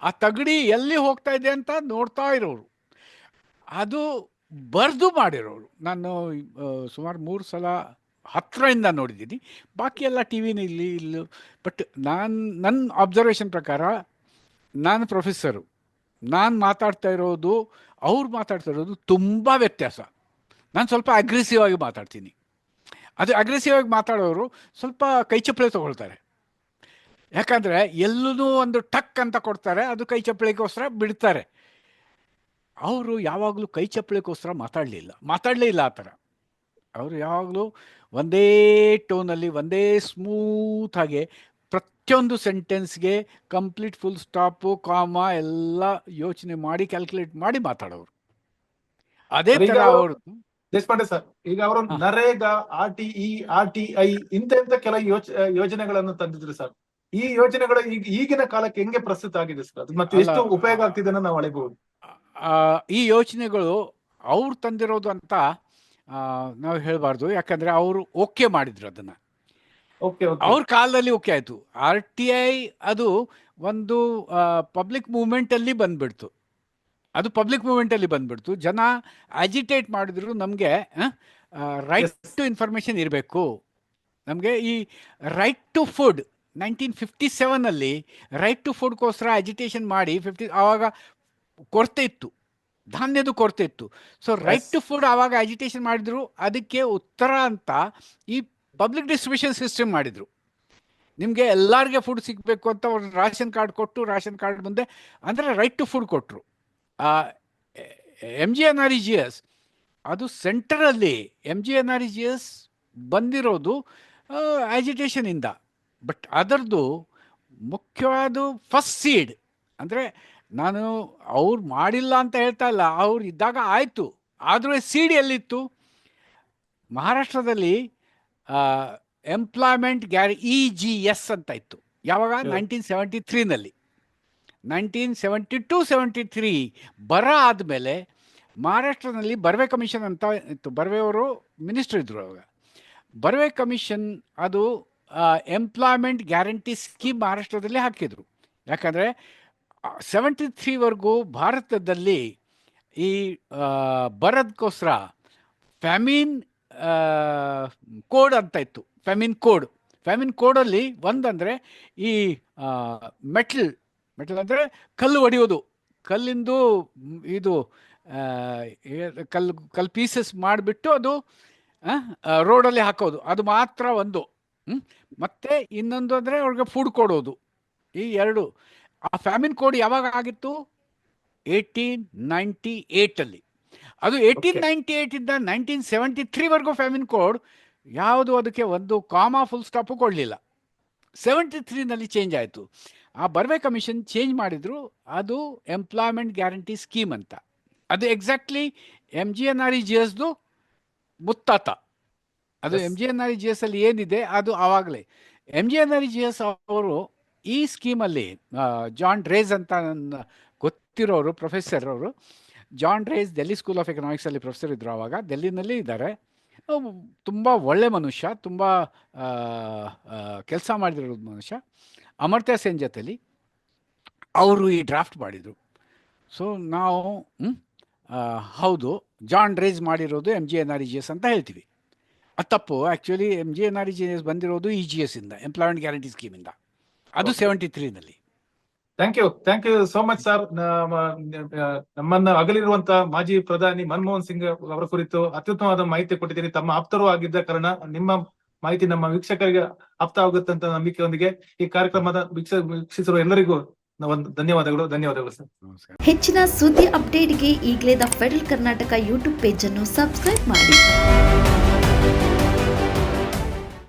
ಆ ತಗಡಿ ಎಲ್ಲಿ ಹೋಗ್ತಾ ಇದೆ ಅಂತ ನೋಡ್ತಾ ಇರೋರು. ಅದು ಬರೆದು ಮಾಡಿರೋರು. ನಾನು ಸುಮಾರು 3 ಸಲ ಹತ್ತಿರದಿಂದ ನೋಡಿದ್ದೀನಿ. ಬಾಕಿ ಎಲ್ಲ ಟಿ ವಿನಲ್ಲಿ ಇಲ್ಲ. ಬಟ್ ನನ್ನ ಅಬ್ಸರ್ವೇಷನ್ ಪ್ರಕಾರ, ನಾನು ಪ್ರೊಫೆಸರು, ನಾನು ಮಾತಾಡ್ತಾ ಇರೋದು ಅವ್ರು ಮಾತಾಡ್ತಾ ಇರೋದು ತುಂಬ ವ್ಯತ್ಯಾಸ. ನಾನು ಸ್ವಲ್ಪ ಅಗ್ರೆಸಿವ್ ಆಗಿ ಮಾತಾಡ್ತೀನಿ. ಅದು ಅಗ್ರೆಸಿವ್ ಆಗಿ ಮಾತಾಡೋರು ಸ್ವಲ್ಪ ಕೈ ಚಪ್ಪಳೆ ತೊಗೊಳ್ತಾರೆ. ಯಾಕಂದರೆ ಎಲ್ಲೂ ಒಂದು ಟಕ್ ಅಂತ ಕೊಡ್ತಾರೆ, ಅದು ಕೈ ಚಪ್ಪಳೆಗೋಸ್ಕರ ಬಿಡ್ತಾರೆ. ಅವರು ಯಾವಾಗಲೂ ಕೈ ಚಪ್ಪಳೆಗೋಸ್ಕರ ಮಾತಾಡಲೇ ಇಲ್ಲ ಆ ಥರ. ಅವರು ಯಾವಾಗಲೂ ಒಂದೇ ಟೋನಲ್ಲಿ, ಒಂದೇ ಸ್ಮೂತಾಗಿ ಪ್ರತಿಯೊಂದು ಸೆಂಟೆನ್ಸ್ಗೆ ಕಂಪ್ಲೀಟ್ ಫುಲ್ ಸ್ಟಾಪು, ಕಾಮ ಎಲ್ಲ ಯೋಚನೆ ಮಾಡಿ ಕ್ಯಾಲ್ಕುಲೇಟ್ ಮಾಡಿ ಮಾತಾಡೋರು. ಅದೇ ಥರ ಅವರು. ದೇಶಪಾಂಡೆ ಸರ್, ಈಗ ಅವರು ನರೇಗಾ, RTI ಇಂಥ ಕೆಲ ಯೋಜನೆಗಳನ್ನು ತಂದಿದ್ರು ಸರ್. ಈ ಯೋಜನೆಗಳು ಈಗಿನ ಕಾಲಕ್ಕೆ ಹೆಂಗೆ ಪ್ರಸ್ತುತ ಆಗಿದೆ ಸರ್? ಮತ್ತೆ ಎಷ್ಟು ಉಪಯೋಗ ಆಗ್ತಿದೆ ನಾವು ಅಳೆಯಬಹುದು? ಈ ಯೋಚನೆಗಳು ಅವ್ರು ತಂದಿರೋದು ಅಂತ ನಾವು ಹೇಳಬಾರ್ದು. ಯಾಕಂದ್ರೆ ಅವರು ಓಕೆ ಮಾಡಿದ್ರು ಅದನ್ನ. ಅವ್ರ ಕಾಲದಲ್ಲಿ ಓಕೆ ಆಯ್ತು. RTI ಅದು ಒಂದು ಪಬ್ಲಿಕ್ ಮೂವ್ಮೆಂಟಲ್ಲಿ ಬಂದ್ಬಿಡ್ತು. ಜನ ಅಜಿಟೇಟ್ ಮಾಡಿದ್ರು. ನಮಗೆ ರೈಟ್ ಟು ಇನ್ಫಾರ್ಮೇಷನ್ ಇರಬೇಕು. ನಮಗೆ ಈ right to food 1957 right to ಫುಡ್ಗೋಸ್ಕರ ಅಜಿಟೇಷನ್ ಮಾಡಿ ಆವಾಗ ಕೊರತೆ ಇತ್ತು, ಧಾನ್ಯದ ಕೊರತೆ ಇತ್ತು. ಸೊ ರೈಟ್ ಟು ಫುಡ್ ಆವಾಗ ಅಜಿಟೇಷನ್ ಮಾಡಿದ್ರು. ಅದಕ್ಕೆ ಉತ್ತರ ಅಂತ ಈ ಪಬ್ಲಿಕ್ ಡಿಸ್ಟ್ರಿಬ್ಯೂಷನ್ ಸಿಸ್ಟಮ್ ಮಾಡಿದರು. ನಿಮಗೆ ಎಲ್ಲರಿಗೆ ಫುಡ್ ಸಿಗಬೇಕು ಅಂತ ಅವ್ರು ರೇಷನ್ ಕಾರ್ಡ್ ಕೊಟ್ಟು, ರೇಷನ್ ಕಾರ್ಡ್ ಮುಂದೆ ಅಂದರೆ ರೈಟ್ ಟು ಫುಡ್ ಕೊಟ್ಟರು. MGNREGS ಅದು ಸೆಂಟರಲ್ಲಿ MGNREGS ಬಂದಿರೋದು ಅಜಿಟೇಷನಿಂದ. ಬಟ್ ಅದರದ್ದು ಮುಖ್ಯವಾದ ಫಸ್ಟ್ ಸೀಡ್ ಅಂದರೆ, ನಾನು ಅವ್ರು ಮಾಡಿಲ್ಲ ಅಂತ ಹೇಳ್ತಾ ಇಲ್ಲ, ಅವ್ರು ಇದ್ದಾಗ ಆಯಿತು. ಆದರೂ ಸೀಡ್ ಎಲ್ಲಿತ್ತು? ಮಹಾರಾಷ್ಟ್ರದಲ್ಲಿ ಎಂಪ್ಲಾಯ್ಮೆಂಟ್ EGS ಅಂತ ಇತ್ತು. ಯಾವಾಗ? 1973 1972-73 ಬರ ಆದಮೇಲೆ ಮಹಾರಾಷ್ಟ್ರದಲ್ಲಿ ಬರ್ವೆ ಕಮಿಷನ್ ಅಂತ ಇತ್ತು. ಬರ್ವೆ ಅವರು ಮಿನಿಸ್ಟರ್ ಇದ್ದರು ಅವಾಗ. ಬರ್ವೆ ಕಮಿಷನ್ ಅದು ಎಂಪ್ಲಾಯ್ಮೆಂಟ್ ಗ್ಯಾರಂಟಿ ಸ್ಕೀಮ್ ಮಹಾರಾಷ್ಟ್ರದಲ್ಲಿ ಹಾಕಿದರು. ಯಾಕಂದರೆ 73ವರೆಗೂ ಭಾರತದಲ್ಲಿ ಈ ಬರದಕ್ಕೋಸ್ಕರ ಫ್ಯಾಮಿನ್ ಕೋಡ್ ಅಂತ ಇತ್ತು. ಫ್ಯಾಮಿನ್ ಕೋಡಲ್ಲಿ ಒಂದಂದರೆ ಈ ಮೆಟಲ್ ಅಂದರೆ ಕಲ್ಲು ಹೊಡೆಯೋದು, ಕಲ್ಲಿಂದು ಇದು ಕಲ್ಲು ಪೀಸಸ್ ಮಾಡಿಬಿಟ್ಟು ಅದು ರೋಡಲ್ಲಿ ಹಾಕೋದು, ಅದು ಮಾತ್ರ ಒಂದು. ಮತ್ತು ಇನ್ನೊಂದು ಅಂದರೆ ಅವ್ರಿಗೆ ಫುಡ್ ಕೊಡೋದು. ಈ ಎರಡು. ಆ ಫ್ಯಾಮಿನ್ ಕೋಡ್ ಯಾವಾಗ ಆಗಿತ್ತು? 1898. ಅದು 1898 1973ವರೆಗೂ ಫ್ಯಾಮಿನ್ ಕೋಡ್ ಯಾವುದು ಅದಕ್ಕೆ ಒಂದು ಕಾಮಾ ಫುಲ್ ಸ್ಟಾಪು ಕೊಡಲಿಲ್ಲ. 73 ಚೇಂಜ್ ಆಯಿತು. ಆ ಬರ್ವೆ ಕಮಿಷನ್ ಚೇಂಜ್ ಮಾಡಿದ್ರು. ಅದು ಎಂಪ್ಲಾಯ್ಮೆಂಟ್ ಗ್ಯಾರಂಟಿ ಸ್ಕೀಮ್ ಅಂತ. ಅದು ಎಕ್ಸಾಕ್ಟ್ಲಿ MGNREGSದು ಮುತ್ತಾತ. ಅದು MGNREGS ಅಲ್ಲಿ ಏನಿದೆ ಅದು ಆವಾಗಲೇ. MGNREGS ಅವರು ಈ ಸ್ಕೀಮಲ್ಲಿ ಜಾನ್ ಡ್ರೇಸ್ ಅಂತ ನನ್ನ ಗೊತ್ತಿರೋರು ಪ್ರೊಫೆಸರ್ ಅವರು, Jean Dreze Delhi school of ಎಕನಾಮಿಕ್ಸಲ್ಲಿ ಪ್ರೊಫೆಸರ್ ಇದ್ದರು. ಆವಾಗ ಡೆಲ್ಲಿನಲ್ಲಿ ಇದ್ದಾರೆ. ತುಂಬ ಒಳ್ಳೆ ಮನುಷ್ಯ, ತುಂಬ ಕೆಲಸ ಮಾಡಿದಿರೋ ಮನುಷ್ಯ. ಅಮರ್ತ್ಯ ಸೇನ್ ಜೊತೆಲಿ ಅವರು ಈ ಡ್ರಾಫ್ಟ್ ಮಾಡಿದರು. ಸೊ ನಾವು ಹೌದು, ಜಾನ್ ಡ್ರೇಸ್ ಮಾಡಿರೋದು MGNREGS ಅಂತ ಹೇಳ್ತೀವಿ. ಅದು ತಪ್ಪು. ಆ್ಯಕ್ಚುಲಿ MGNREGS ಬಂದಿರೋದು EGS ಇಂದ, ಎಂಪ್ಲಾಯ್ಮೆಂಟ್ ಗ್ಯಾರಂಟಿ ಸ್ಕೀಮಿಂದ. ಅದು 73 thank you so much sir. ನಮ್ಮನ್ನ ಅಗಲಿರುವಂತ ಮಾಜಿ ಪ್ರಧಾನಿ ಮನಮೋಹನ್ ಸಿಂಗ್ ಅವರ ಕುರಿತು ಅತ್ಯುತ್ತಮವಾದ ಮಾಹಿತಿ ಕೊಟ್ಟಿದ್ದೀರಿ. ತಮ್ಮ ಆಪ್ತರು ಆಗಿದ್ದ ಕಾರಣ ನಿಮ್ಮ ಮಾಹಿತಿ ನಮ್ಮ ವೀಕ್ಷಕರಿಗೆ ಆಪ್ತ ಆಗುತ್ತೆ ಅಂತ ನಂಬಿಕೆಯೊಂದಿಗೆ ಈ ಕಾರ್ಯಕ್ರಮದ ವೀಕ್ಷಿಸಿರುವ ಎಲ್ಲರಿಗೂ ಒಂದು ಧನ್ಯವಾದಗಳು ಸರ್. ಹೆಚ್ಚಿನ ಸುದ್ದಿ ಅಪ್ಡೇಟ್ಗೆ ಈಗಲೇ the federal Karnataka YouTube page ಅನ್ನು ಸಬ್ಸ್ಕ್ರೈಬ್ ಮಾಡಿ.